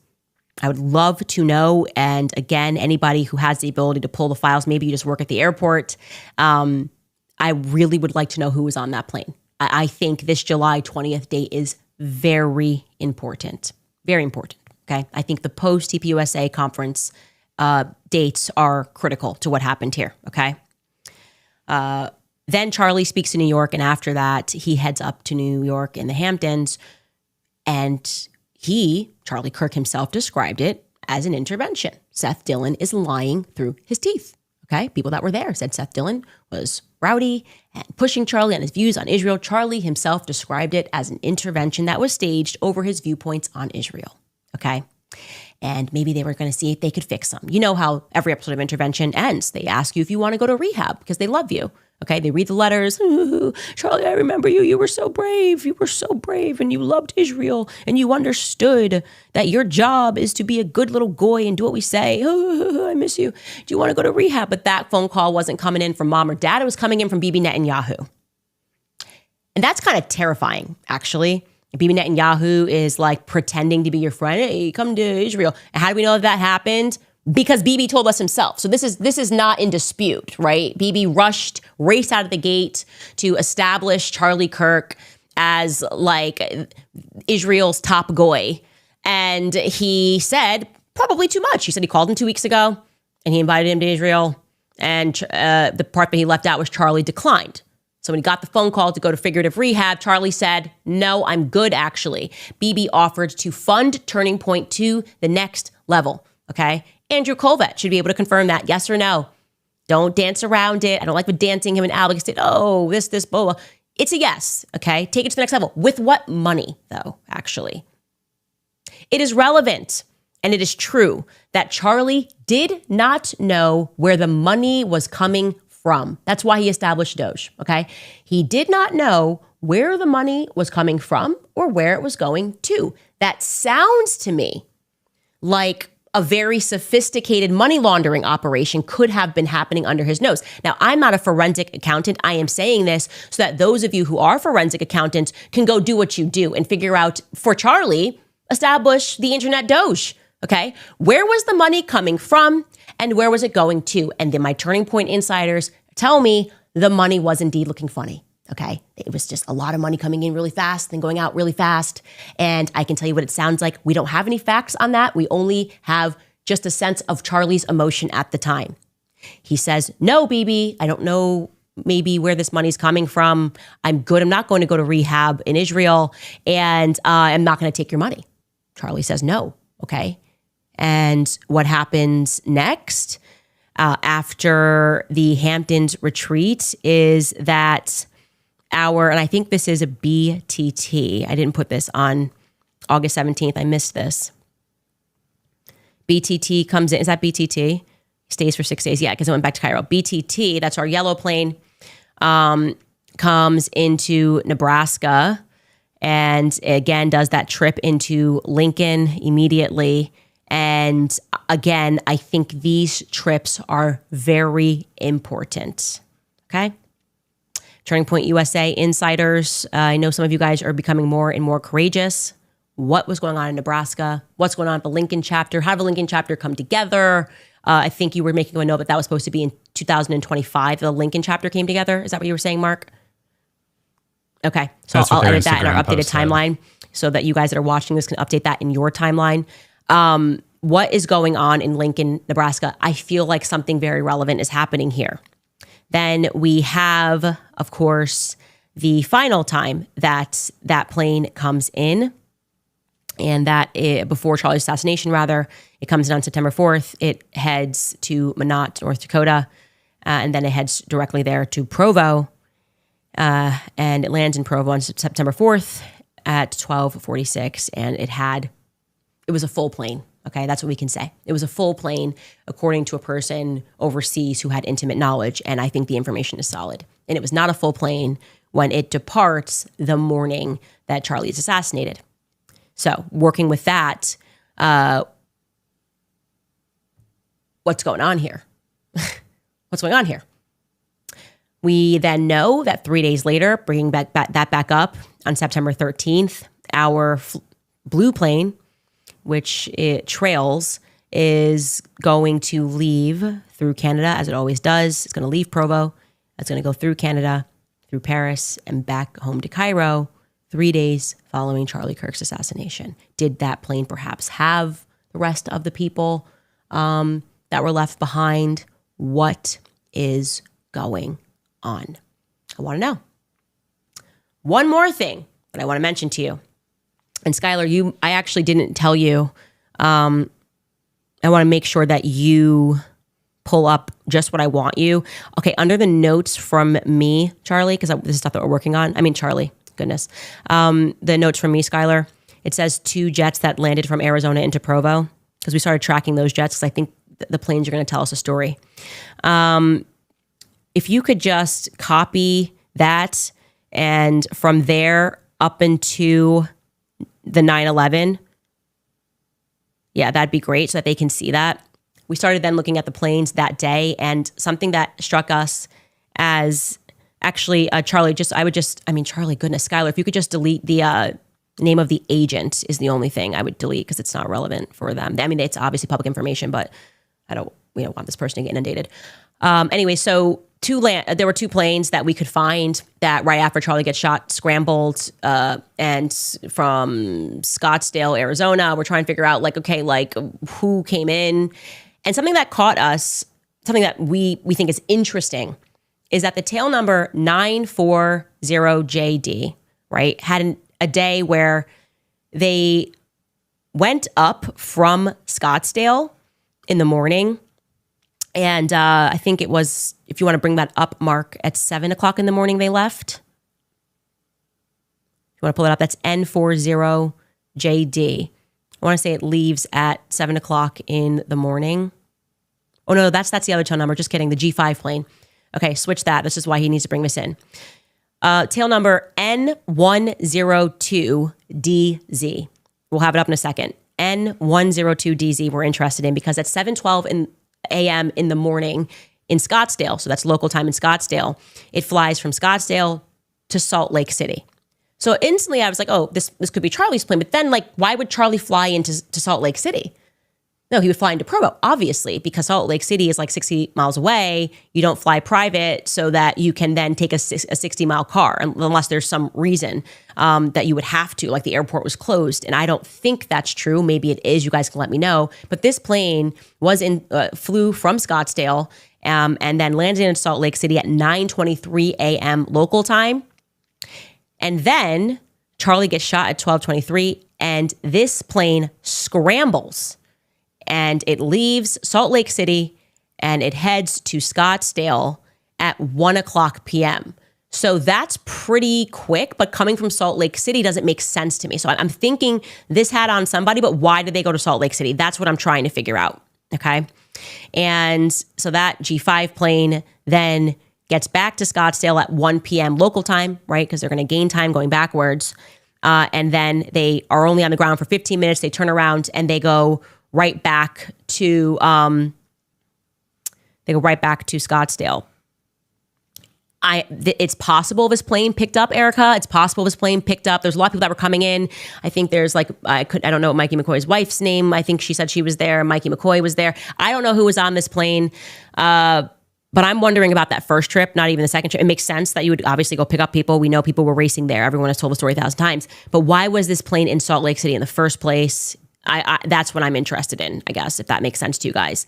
I would love to know, and again, anybody who has the ability to pull the files, maybe you just work at the airport, I really would like to know who was on that plane. I think this July 20th date is very important. Very important, okay? I think the post-TPUSA conference dates are critical to what happened here, okay? Then Charlie speaks to New York, and after that, he heads up to New York in the Hamptons, and Charlie Kirk himself, described it as an intervention. Seth Dillon is lying through his teeth. Okay, people that were there said Seth Dillon was rowdy and pushing Charlie on his views on Israel. Charlie himself described it as an intervention that was staged over his viewpoints on Israel. Okay, and maybe they were going to see if they could fix them. You know how every episode of Intervention ends. They ask you if you want to go to rehab because they love you. Okay, they read the letters. Ooh, Charlie, I remember you. You were so brave. You were so brave, and you loved Israel, and you understood that your job is to be a good little goy and do what we say. Ooh, I miss you. Do you want to go to rehab? But that phone call wasn't coming in from mom or dad. It was coming in from Bibi Netanyahu. And that's kind of terrifying, actually. Bibi Netanyahu is like pretending to be your friend. Hey, come to Israel. And how do we know that happened? Because Bibi told us himself. So this is not in dispute, right? Bibi raced out of the gate to establish Charlie Kirk as like Israel's top goy. And he said probably too much. He said he called him 2 weeks ago and he invited him to Israel. And the part that he left out was Charlie declined. So when he got the phone call to go to figurative rehab, Charlie said, no, I'm good, actually. Bibi offered to fund Turning Point to the next level, okay? Andrew Colvett should be able to confirm that, yes or no. Don't dance around it. I don't like with dancing. Him and Alex did, oh, this, blah, blah. It's a yes, okay? Take it to the next level. With what money, though, actually? It is relevant, and it is true that Charlie did not know where the money was coming from. That's why he established Doge, okay? He did not know where the money was coming from or where it was going to. That sounds to me like a very sophisticated money laundering operation could have been happening under his nose. Now, I'm not a forensic accountant. I am saying this so that those of you who are forensic accountants can go do what you do and figure out, for Charlie, establish the internet Doge, okay? Where was the money coming from and where was it going to? And then my Turning Point insiders tell me the money was indeed looking funny. Okay, it was just a lot of money coming in really fast, then going out really fast. And I can tell you what it sounds like. We don't have any facts on that. We only have just a sense of Charlie's emotion at the time. He says, no, Bibi, I don't know maybe where this money's coming from. I'm good. I'm not going to go to rehab in Israel, and I'm not going to take your money. Charlie says no. Okay. And what happens next after the Hamptons retreat is that and I think this is a BTT. I didn't put this on August 17th. I missed this. BTT comes in. Is that BTT? Stays for 6 days. Yeah, because it went back to Cairo. BTT, that's our yellow plane, comes into Nebraska and again does that trip into Lincoln immediately. And again, I think these trips are very important. Okay? Turning Point USA insiders, I know some of you guys are becoming more and more courageous. What was going on in Nebraska? What's going on at the Lincoln chapter? How did the Lincoln chapter come together? I think you were making a note that was supposed to be in 2025. The Lincoln chapter came together. Is that what you were saying, Mark? Okay. So I'll edit that in our updated timeline so that you guys that are watching this can update that in your timeline. What is going on in Lincoln, Nebraska? I feel like something very relevant is happening here. Then we have, of course, the final time that that plane comes in, and before Charlie's assassination, rather, it comes in on September 4th. It heads to Minot, North Dakota. and then it heads directly there to Provo, and it lands in Provo on September 4th at 12:46, and it was a full plane. Okay, that's what we can say. It was a full plane, according to a person overseas who had intimate knowledge, and I think the information is solid. And it was not a full plane when it departs the morning that Charlie is assassinated. So, working with that, what's going on here? What's going on here? We then know that 3 days later, bringing that back up on September 13th, our blue plane, which it trails, is going to leave through Canada, as it always does. It's going to leave Provo. It's going to go through Canada, through Paris, and back home to Cairo 3 days following Charlie Kirk's assassination. Did that plane perhaps have the rest of the people that were left behind? What is going on? I want to know. One more thing that I want to mention to you. And Skylar, I actually didn't tell you. I want to make sure that you pull up just what I want you. Okay, under the notes from me, Charlie, because this is stuff that we're working on. I mean, Charlie, goodness. The notes from me, Skylar, it says 2 jets that landed from Arizona into Provo, because we started tracking those jets because I think the planes are going to tell us a story. If you could just copy that, and from there up into the 9/11, yeah, that'd be great so that they can see that. We started then looking at the planes that day, and something that struck us as actually, Charlie, Charlie, goodness, Skylar, if you could just delete the name of the agent is the only thing I would delete because it's not relevant for them. I mean, it's obviously public information, but we don't want this person to get inundated. Anyway, so there were 2 planes that we could find that right after Charlie gets shot, scrambled, and from Scottsdale, Arizona, we're trying to figure out who came in. And something that caught us, something that we think is interesting, is that the tail number 940JD, right, had a day where they went up from Scottsdale in the morning. And I think it was, if you want to bring that up, Mark, at 7 o'clock in the morning they left. If you want to pull it up, that's N40JD. I want to say it leaves at 7 o'clock in the morning. Oh, no, that's the other tail number. Just kidding. The G5 plane. Okay, switch that. This is why he needs to bring this in. Tail number N102DZ. We'll have it up in a second. N102DZ we're interested in because at 7:12 a.m. in the morning in Scottsdale, so that's local time in Scottsdale, it flies from Scottsdale to Salt Lake City. So instantly I was like, oh, this could be Charlie's plane. But then, why would Charlie fly into Salt Lake City? No, he would fly into Provo, obviously, because Salt Lake City is 60 miles away. You don't fly private so that you can then take a 60-mile car, unless there's some reason that you would have to, like the airport was closed. And I don't think that's true. Maybe it is. You guys can let me know. But this plane flew from Scottsdale and then landed in Salt Lake City at 9:23 a.m. local time. And then Charlie gets shot at 12:23, and this plane scrambles. And it leaves Salt Lake City and it heads to Scottsdale at 1 o'clock p.m. So that's pretty quick, but coming from Salt Lake City doesn't make sense to me. So I'm thinking this had on somebody, but why did they go to Salt Lake City? That's what I'm trying to figure out, okay? And so that G5 plane then gets back to Scottsdale at 1 p.m. local time, right? Because they're going to gain time going backwards. And then they are only on the ground for 15 minutes. They turn around and they go right back to Scottsdale. It's possible this plane picked up Erica. It's possible this plane picked up. There's a lot of people that were coming in. I think there's I don't know Mikey McCoy's wife's name. I think she said she was there. Mikey McCoy was there. I don't know who was on this plane. But I'm wondering about that first trip, not even the second trip. It makes sense that you would obviously go pick up people. We know people were racing there. Everyone has told the story 1,000 times. But why was this plane in Salt Lake City in the first place? That's what I'm interested in, I guess, if that makes sense to you guys.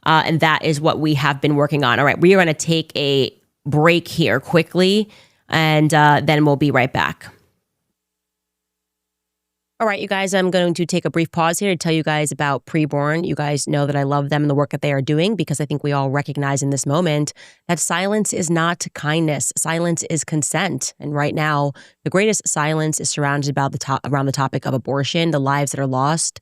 And that is what we have been working on. All right, we are going to take a break here quickly, and then we'll be right back. All right, you guys, I'm going to take a brief pause here to tell you guys about PreBorn. You guys know that I love them and the work that they are doing because I think we all recognize in this moment that silence is not kindness. Silence is consent. And right now, the greatest silence is surrounded around the topic of abortion, the lives that are lost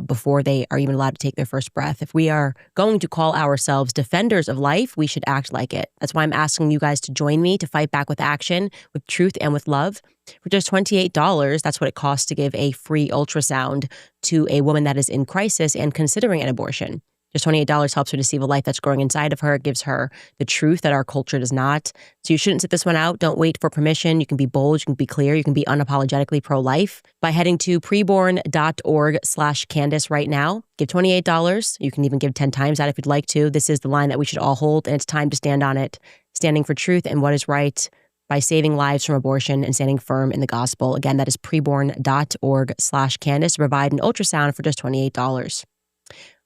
before they are even allowed to take their first breath. If we are going to call ourselves defenders of life, we should act like it. That's why I'm asking you guys to join me to fight back with action, with truth, and with love. For just $28, that's what it costs to give a free ultrasound to a woman that is in crisis and considering an abortion. Just $28 helps her to see the life that's growing inside of her. It gives her the truth that our culture does not. So you shouldn't sit this one out. Don't wait for permission. You can be bold. You can be clear. You can be unapologetically pro-life by heading to preborn.org/Candace right now. Give $28. You can even give 10 times that if you'd like to. This is the line that we should all hold, and it's time to stand on it. Standing for truth and what is right by saving lives from abortion and standing firm in the gospel. Again, that is preborn.org/Candace to provide an ultrasound for just $28.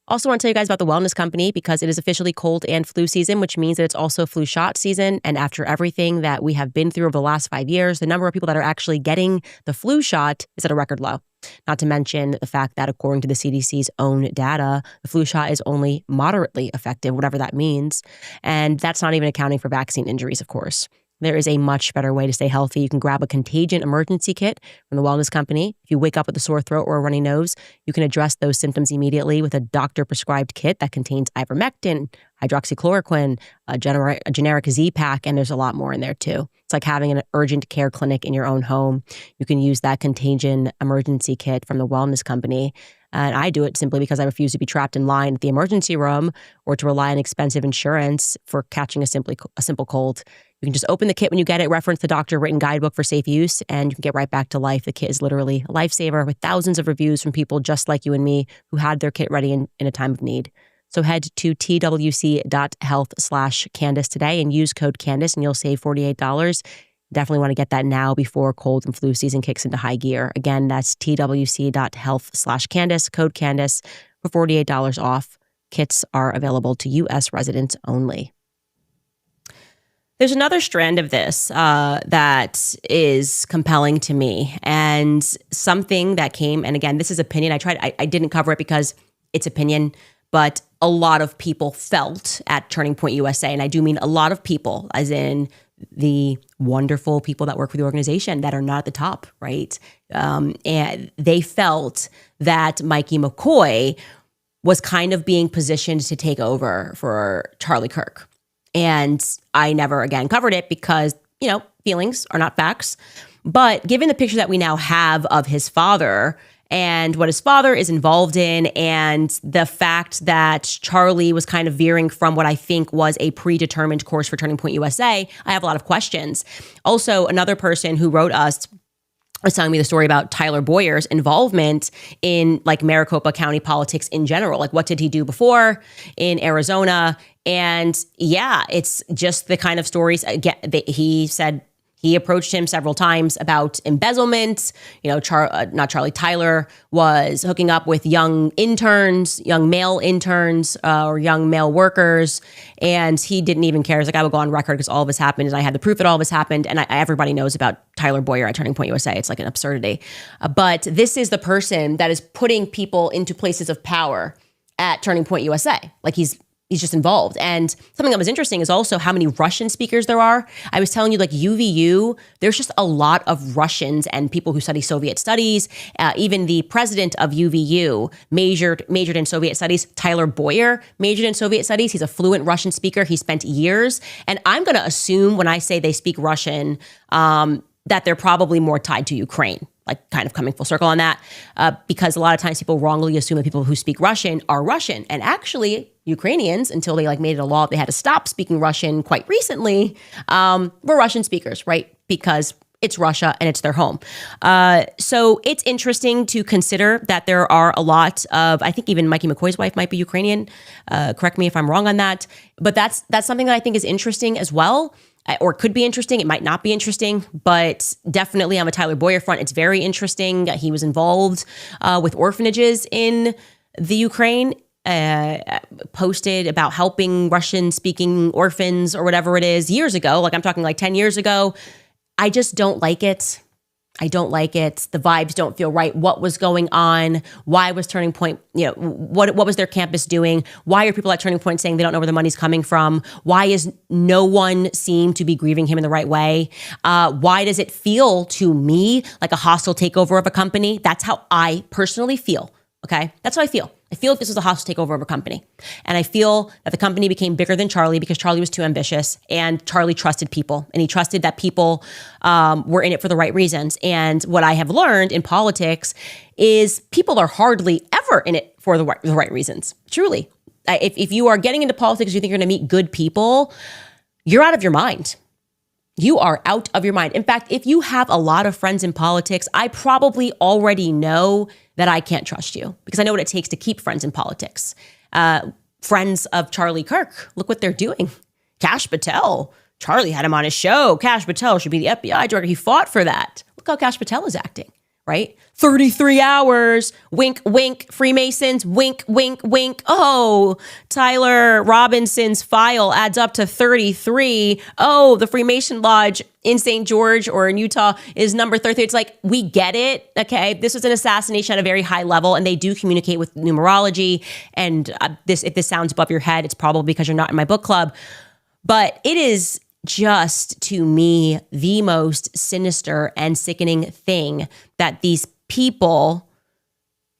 Also want to tell you guys about the Wellness Company because it is officially cold and flu season, which means that it's also flu shot season. And after everything that we have been through over the last 5 years, the number of people that are actually getting the flu shot is at a record low. Not to mention the fact that according to the CDC's own data, the flu shot is only moderately effective, whatever that means. And that's not even accounting for vaccine injuries, of course. There is a much better way to stay healthy. You can grab a contagion emergency kit from the Wellness Company. If you wake up with a sore throat or a runny nose, you can address those symptoms immediately with a doctor-prescribed kit that contains ivermectin, hydroxychloroquine, a generic Z-Pack, and there's a lot more in there too. It's like having an urgent care clinic in your own home. You can use that contagion emergency kit from the Wellness Company. And I do it simply because I refuse to be trapped in line at the emergency room or to rely on expensive insurance for catching a simple cold. You can just open the kit when you get it, reference the doctor-written guidebook for safe use, and you can get right back to life. The kit is literally a lifesaver with thousands of reviews from people just like you and me who had their kit ready in a time of need. So head to twc.health/Candace today and use code Candace and you'll save $48. Definitely want to get that now before cold and flu season kicks into high gear. Again, that's twc.health/Candace, code Candace for $48 off. Kits are available to U.S. residents only. There's another strand of this that is compelling to me and something that came, and again, this is opinion. I didn't cover it because it's opinion, but a lot of people felt at Turning Point USA, and I do mean a lot of people, as in the wonderful people that work for the organization that are not at the top, right? And they felt that Mikey McCoy was kind of being positioned to take over for Charlie Kirk. And I never again covered it because, feelings are not facts. But given the picture that we now have of his father and what his father is involved in, and the fact that Charlie was kind of veering from what I think was a predetermined course for Turning Point USA, I have a lot of questions. Also, another person who wrote us was telling me the story about Tyler Boyer's involvement in Maricopa County politics in general. What did he do before in Arizona? And yeah, it's just the kind of stories. Again, he said he approached him several times about embezzlement. Tyler was hooking up with young male interns or young male workers. And he didn't even care. He's like, I would go on record because all of this happened. And I had the proof that all of this happened. And everybody knows about Tyler Boyer at Turning Point USA. It's like an absurdity. But this is the person that is putting people into places of power at Turning Point USA. He's just involved. And something that was interesting is also how many Russian speakers there are. I was telling you, UVU, there's just a lot of Russians and people who study Soviet studies. Even the president of UVU majored in Soviet studies. Tyler Boyer majored in Soviet studies. He's a fluent Russian speaker. He spent years. And I'm going to assume when I say they speak Russian, that they're probably more tied to Ukraine. Kind of coming full circle on that, because a lot of times people wrongly assume that people who speak Russian are Russian. And actually, Ukrainians, until they made it a law, they had to stop speaking Russian quite recently, were Russian speakers, right? Because it's Russia and it's their home. So it's interesting to consider that there are a lot of, I think even Mikey McCoy's wife might be Ukrainian. Correct me if I'm wrong on that. But that's something that I think is interesting as well. Or could be interesting. It might not be interesting, but definitely on the Tyler Boyer front, it's very interesting. He was involved with orphanages in the Ukraine, posted about helping Russian-speaking orphans or whatever it is years ago. I'm talking 10 years ago. I just don't like it. I don't like it. The vibes don't feel right. What was going on? Why was Turning Point, what was their campus doing? Why are people at Turning Point saying they don't know where the money's coming from? Why is no one seem to be grieving him in the right way? Why does it feel to me like a hostile takeover of a company? That's how I personally feel, okay? That's how I feel. I feel like this was a hostile takeover of a company. And I feel that the company became bigger than Charlie because Charlie was too ambitious and Charlie trusted people. And he trusted that people were in it for the right reasons. And what I have learned in politics is people are hardly ever in it for the right reasons. Truly. If you are getting into politics, you think you're going to meet good people, you're out of your mind. You are out of your mind. In fact, if you have a lot of friends in politics, I probably already know that I can't trust you because I know what it takes to keep friends in politics. Friends of Charlie Kirk, look what they're doing. Kash Patel, Charlie had him on his show. Kash Patel should be the FBI director. He fought for that. Look how Kash Patel is acting, right? 33 hours, wink, wink, Freemasons, wink, wink, wink. Oh, Tyler Robinson's file adds up to 33. Oh, the Freemason Lodge in St. George or in Utah is number 33. It's like, we get it, okay? This was an assassination at a very high level, and they do communicate with numerology. And if this sounds above your head, it's probably because you're not in my book club. But it is just, to me, the most sinister and sickening thing that these people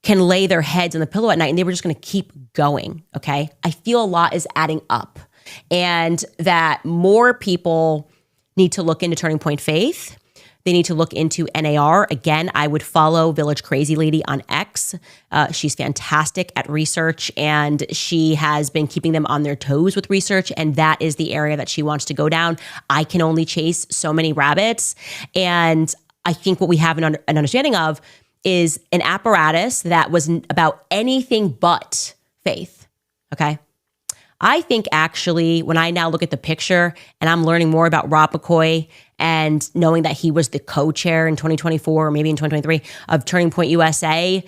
can lay their heads on the pillow at night and they were just going to keep going, okay? I feel a lot is adding up and that more people need to look into Turning Point Faith. They need to look into NAR. Again, I would follow Village Crazy Lady on X. She's fantastic at research and she has been keeping them on their toes with research, and that is the area that she wants to go down. I can only chase so many rabbits, and I think what we have an understanding of is an apparatus that was about anything but faith, okay? I think actually when I now look at the picture and I'm learning more about Rob McCoy and knowing that he was the co-chair in 2024 or maybe in 2023 of Turning Point USA,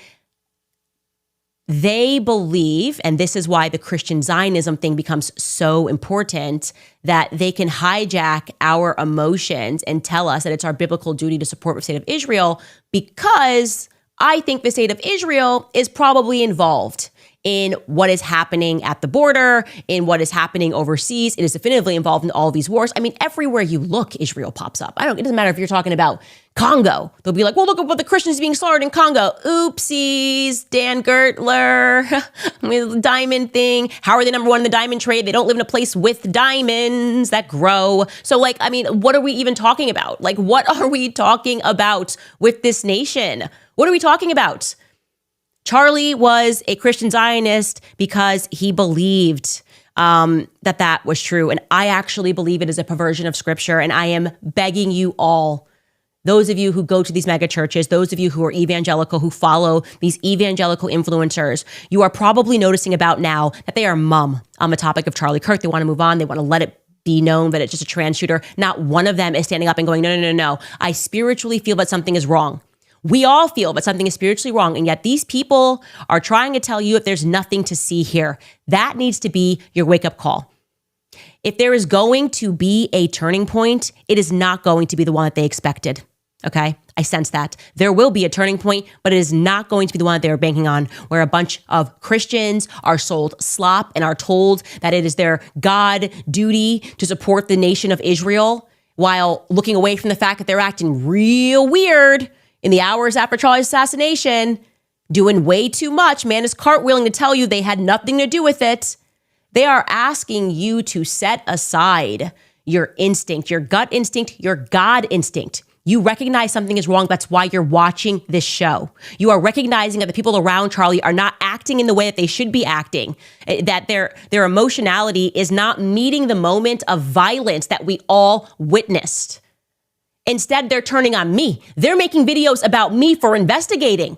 they believe, and this is why the Christian Zionism thing becomes so important, that they can hijack our emotions and tell us that it's our biblical duty to support the state of Israel, because I think the state of Israel is probably involved in what is happening at the border, in what is happening overseas. It is definitively involved in all these wars. I mean, everywhere you look, Israel pops up. It doesn't matter if you're talking about Congo. They'll be like, well, look at what the Christians being slaughtered in Congo. Oopsies, Dan Gertler, the diamond thing. How are they number one in the diamond trade? They don't live in a place with diamonds that grow. So what are we even talking about? What are we talking about with this nation? What are we talking about? Charlie was a Christian Zionist because he believed that was true. And I actually believe it is a perversion of scripture. And I am begging you all, those of you who go to these mega churches, those of you who are evangelical, who follow these evangelical influencers, you are probably noticing about now that they are mum on the topic of Charlie Kirk. They want to move on. They want to let it be known that it's just a trans shooter. Not one of them is standing up and going, no. I spiritually feel that something is wrong. We all feel that something is spiritually wrong, and yet these people are trying to tell you if there's nothing to see here. That needs to be your wake-up call. If there is going to be a turning point, it is not going to be the one that they expected, okay? I sense that. There will be a turning point, but it is not going to be the one that they were banking on, where a bunch of Christians are sold slop and are told that it is their God duty to support the nation of Israel, while looking away from the fact that they're acting real weird in the hours after Charlie's assassination, doing way too much. Man is cartwheeling to tell you they had nothing to do with it. They are asking you to set aside your instinct, your gut instinct, your God instinct. You recognize something is wrong. That's why you're watching this show. You are recognizing that the people around Charlie are not acting in the way that they should be acting, that their emotionality is not meeting the moment of violence that we all witnessed. Instead, they're turning on me. They're making videos about me for investigating.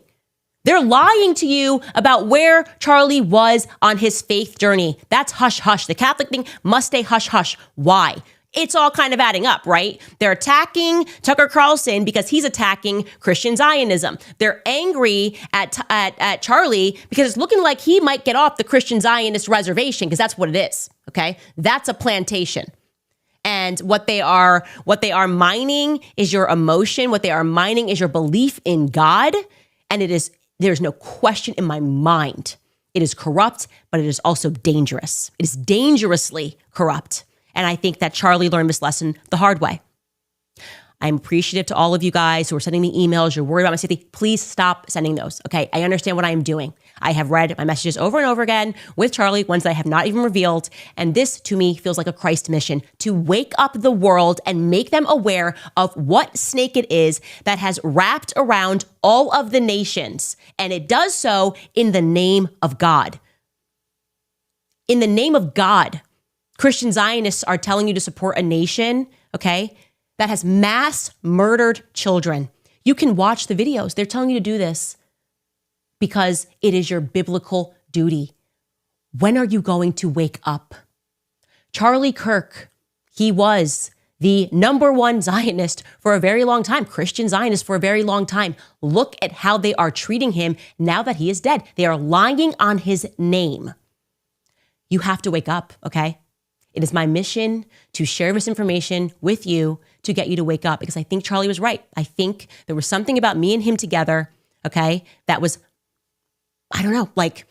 They're lying to you about where Charlie was on his faith journey. That's hush hush. The Catholic thing must stay hush hush. Why? It's all kind of adding up, right? They're attacking Tucker Carlson because he's attacking Christian Zionism. They're angry at Charlie because it's looking like he might get off the Christian Zionist reservation, because that's what it is, okay? That's a plantation. And And what they are mining is your emotion. What they are mining is your belief in God. And there's no question in my mind. It is corrupt, but it is also dangerous. It is dangerously corrupt. And I think that Charlie learned this lesson the hard way. I'm appreciative to all of you guys who are sending me emails. You're worried about my safety. Please stop sending those, okay? I understand what I am doing. I have read my messages over and over again with Charlie, ones that I have not even revealed. And this, to me, feels like a Christ mission to wake up the world and make them aware of what snake it is that has wrapped around all of the nations. And it does so in the name of God. In the name of God, Christian Zionists are telling you to support a nation, okay, that has mass murdered children. You can watch the videos. They're telling you to do this because it is your biblical duty. When are you going to wake up? Charlie Kirk, he was the number one Zionist for a very long time, Christian Zionist for a very long time. Look at how they are treating him now that he is dead. They are lying on his name. You have to wake up, okay? It is my mission to share this information with you to get you to wake up because I think Charlie was right. I think there was something about me and him together, okay, that was, I don't know, like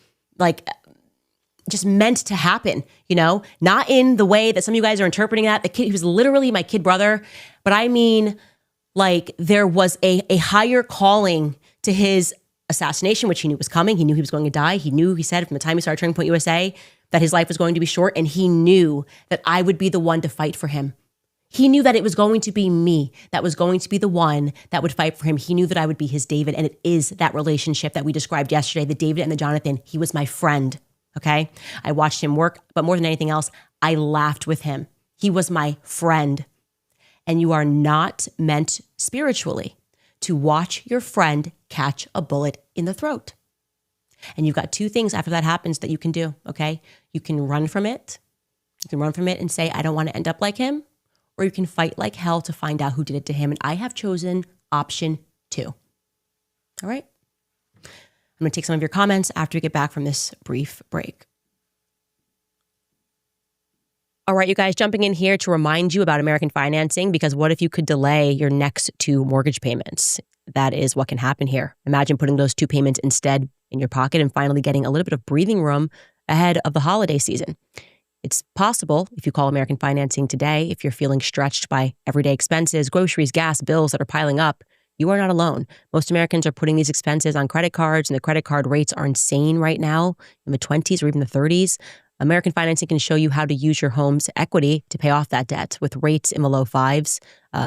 just meant to happen, you know, not in the way that some of you guys are interpreting that. The kid, he was literally my kid brother, but I mean, like there was a higher calling to his assassination, which he knew was coming. He knew he was going to die. He said from the time he started Turning Point USA that his life was going to be short, and he knew that I would be the one to fight for him. He knew that it was going to be me that was going to be the one that would fight for him. He knew that I would be his David, and it is that relationship that we described yesterday, the David and the Jonathan. He was my friend, okay? I watched him work, but more than anything else, I laughed with him. He was my friend. And you are not meant spiritually to watch your friend catch a bullet in the throat. And you've got two things after that happens that you can do, okay? You can run from it. You can run from it and say, I don't want to end up like him. Or you can fight like hell to find out who did it to him. And I have chosen option 2. All right? I'm going to take some of your comments after we get back from this brief break. All right, you guys, jumping in here to remind you about American financing, because what if you could delay your next 2 mortgage payments? That is what can happen here. Imagine putting those 2 payments instead in your pocket and finally getting a little bit of breathing room ahead of the holiday season. It's possible if you call American Financing today, if you're feeling stretched by everyday expenses, groceries, gas, bills that are piling up. You are not alone. Most Americans are putting these expenses on credit cards, and the credit card rates are insane right now, in the 20s or even the 30s. American Financing can show you how to use your home's equity to pay off that debt with rates in the low 5s.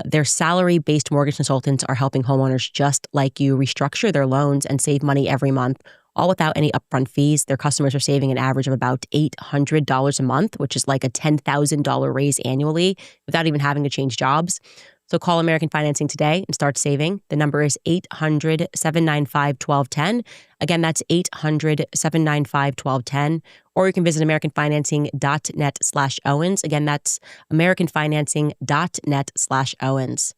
Their salary-based mortgage consultants are helping homeowners just like you restructure their loans and save money every month, all without any upfront fees. Their customers are saving an average of about $800 a month, which is like a $10,000 raise annually without even having to change jobs. So call American Financing today and start saving. The number is 800-795-1210. Again, that's 800-795-1210. Or you can visit americanfinancing.net/Owens. Again, that's americanfinancing.net/Owens.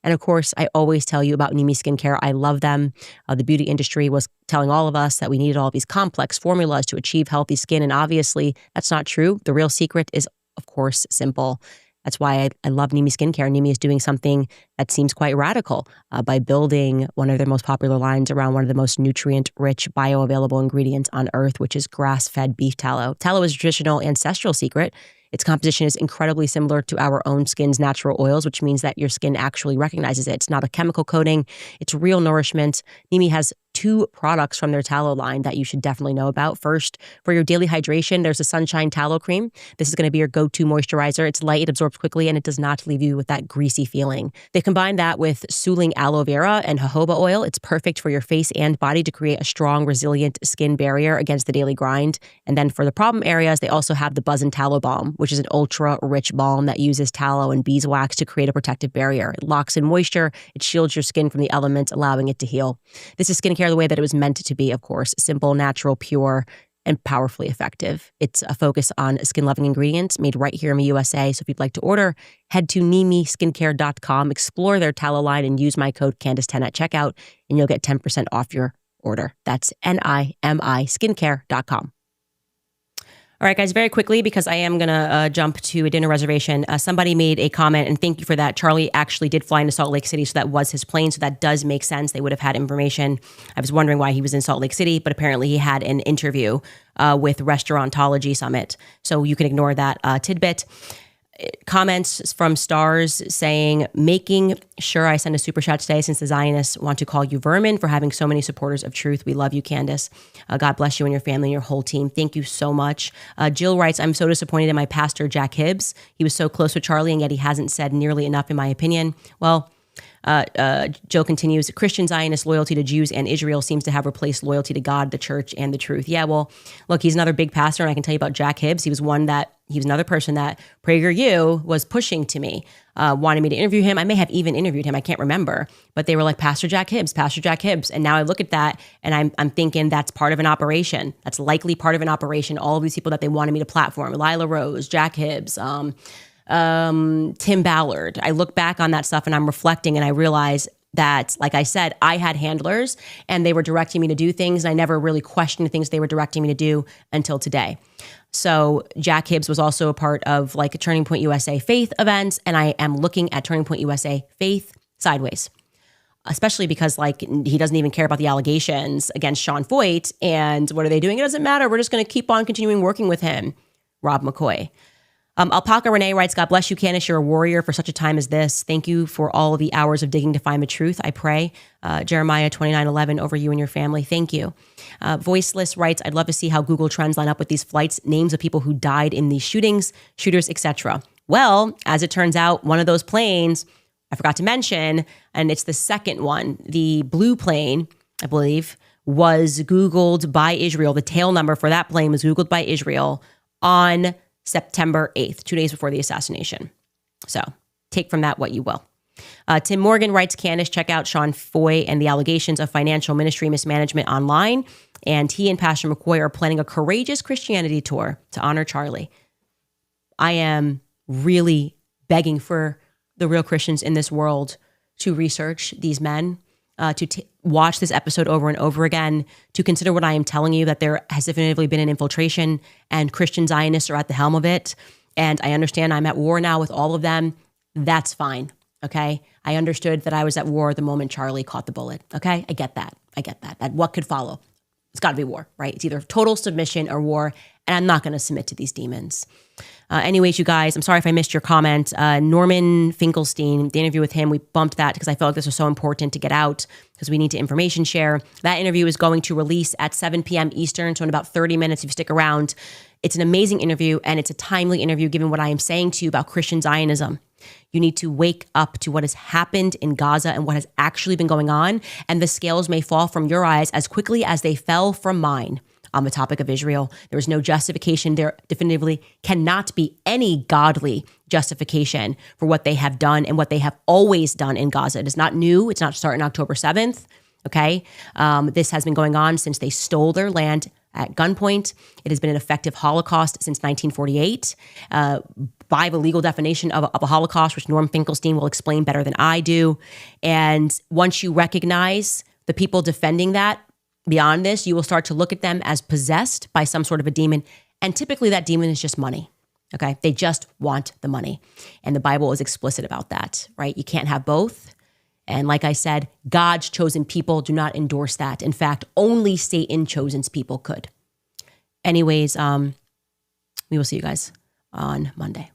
And of course, I always tell you about Nimi Skincare. I love them. The beauty industry was telling all of us that we needed all these complex formulas to achieve healthy skin. And obviously, that's not true. The real secret is, of course, simple. That's why I love Nimi Skincare. Nimi is doing something that seems quite radical by building one of their most popular lines around one of the most nutrient-rich, bioavailable ingredients on earth, which is grass-fed beef tallow. Tallow is a traditional ancestral secret. Its composition is incredibly similar to our own skin's natural oils, which means that your skin actually recognizes it. It's not a chemical coating. It's real nourishment. Nimi has 2 products from their tallow line that you should definitely know about. First, for your daily hydration, there's a Sunshine Tallow Cream. This is going to be your go-to moisturizer. It's light, it absorbs quickly, and it does not leave you with that greasy feeling. They combine that with Suling aloe vera and jojoba oil. It's perfect for your face and body to create a strong, resilient skin barrier against the daily grind. And then for the problem areas, they also have the Buzz and Tallow Balm, which is an ultra-rich balm that uses tallow and beeswax to create a protective barrier. It locks in moisture. It shields your skin from the elements, allowing it to heal. This is skincare the way that it was meant to be, of course. Simple, natural, pure, and powerfully effective. It's a focus on skin-loving ingredients made right here in the USA. So if you'd like to order, head to NimiSkincare.com, explore their tallow line, and use my code Candace10 at checkout, and you'll get 10% off your order. That's NIMI Skincare.com. All right, guys, very quickly, because I am going to jump to a dinner reservation. Somebody made a comment, and thank you for that. Charlie actually did fly into Salt Lake City, so that was his plane. So that does make sense. They would have had information. I was wondering why he was in Salt Lake City, but apparently he had an interview with Restaurantology Summit. So you can ignore that tidbit. Comments from Stars saying, making sure I send a super chat today since the Zionists want to call you vermin for having so many supporters of truth. We love you, Candace. God bless you and your family and your whole team. Thank you so much. Jill writes, I'm so disappointed in my pastor, Jack Hibbs. He was so close with Charlie, and yet he hasn't said nearly enough, in my opinion. Well, Jill continues, Christian Zionist loyalty to Jews and Israel seems to have replaced loyalty to God, the church, and the truth. Yeah, well, look, he's another big pastor, and I can tell you about Jack Hibbs. He was another person that PragerU was pushing to me, wanted me to interview him. I may have even interviewed him. I can't remember, but they were like, Pastor Jack Hibbs. And now I look at that and I'm thinking that's part of an operation. That's likely part of an operation. All of these people that they wanted me to platform, Lila Rose, Jack Hibbs, Tim Ballard. I look back on that stuff and I'm reflecting and I realize that, like I said, I had handlers and they were directing me to do things. And I never really questioned the things they were directing me to do until today. So Jack Hibbs was also a part of like a Turning Point USA Faith events. And I am looking at Turning Point USA Faith sideways, especially because like he doesn't even care about the allegations against Sean Foyt. And what are they doing? It doesn't matter. We're just going to keep on continuing working with him. Rob McCoy. Alpaca Renee writes, God bless you, Candace. You're a warrior for such a time as this. Thank you for all of the hours of digging to find the truth. I pray. Jeremiah 29:11 over you and your family. Thank you. Voiceless writes, I'd love to see how Google Trends line up with these flights, names of people who died in these shootings, shooters, etc. Well, as it turns out, one of those planes, I forgot to mention, and it's the second one, the blue plane, I believe, was Googled by Israel. The tail number for that plane was Googled by Israel on September 8th, 2 days before the assassination. So take from that what you will. Tim Morgan writes, Candace, check out Sean Foy and the allegations of financial ministry mismanagement online. And he and Pastor McCoy are planning a courageous Christianity tour to honor Charlie. I am really begging for the real Christians in this world to research these men, to watch this episode over and over again, to consider what I am telling you, that there has definitively been an infiltration and Christian Zionists are at the helm of it. And I understand I'm at war now with all of them. That's fine. Okay. I understood that I was at war the moment Charlie caught the bullet. Okay. I get that. That what could follow? It's got to be war, right? It's either total submission or war. And I'm not going to submit to these demons. Anyways, you guys, I'm sorry if I missed your comment. Norman Finkelstein, the interview with him, we bumped that because I felt like this was so important to get out because we need to information share. That interview is going to release at 7 p.m. Eastern. So in about 30 minutes, if you stick around, it's an amazing interview and it's a timely interview given what I am saying to you about Christian Zionism. You need to wake up to what has happened in Gaza and what has actually been going on. And the scales may fall from your eyes as quickly as they fell from mine. On the topic of Israel, there is no justification. There definitively cannot be any godly justification for what they have done and what they have always done in Gaza. It is not new. It's not starting October 7th. Okay. This has been going on since they stole their land at gunpoint. It has been an effective Holocaust since 1948. By the legal definition of a Holocaust, which Norm Finkelstein will explain better than I do. And once you recognize the people defending that, beyond this, you will start to look at them as possessed by some sort of a demon. And typically that demon is just money. Okay. They just want the money. And the Bible is explicit about that, right? You can't have both. And like I said, God's chosen people do not endorse that. In fact, only Satan's chosen people could. Anyways, we will see you guys on Monday.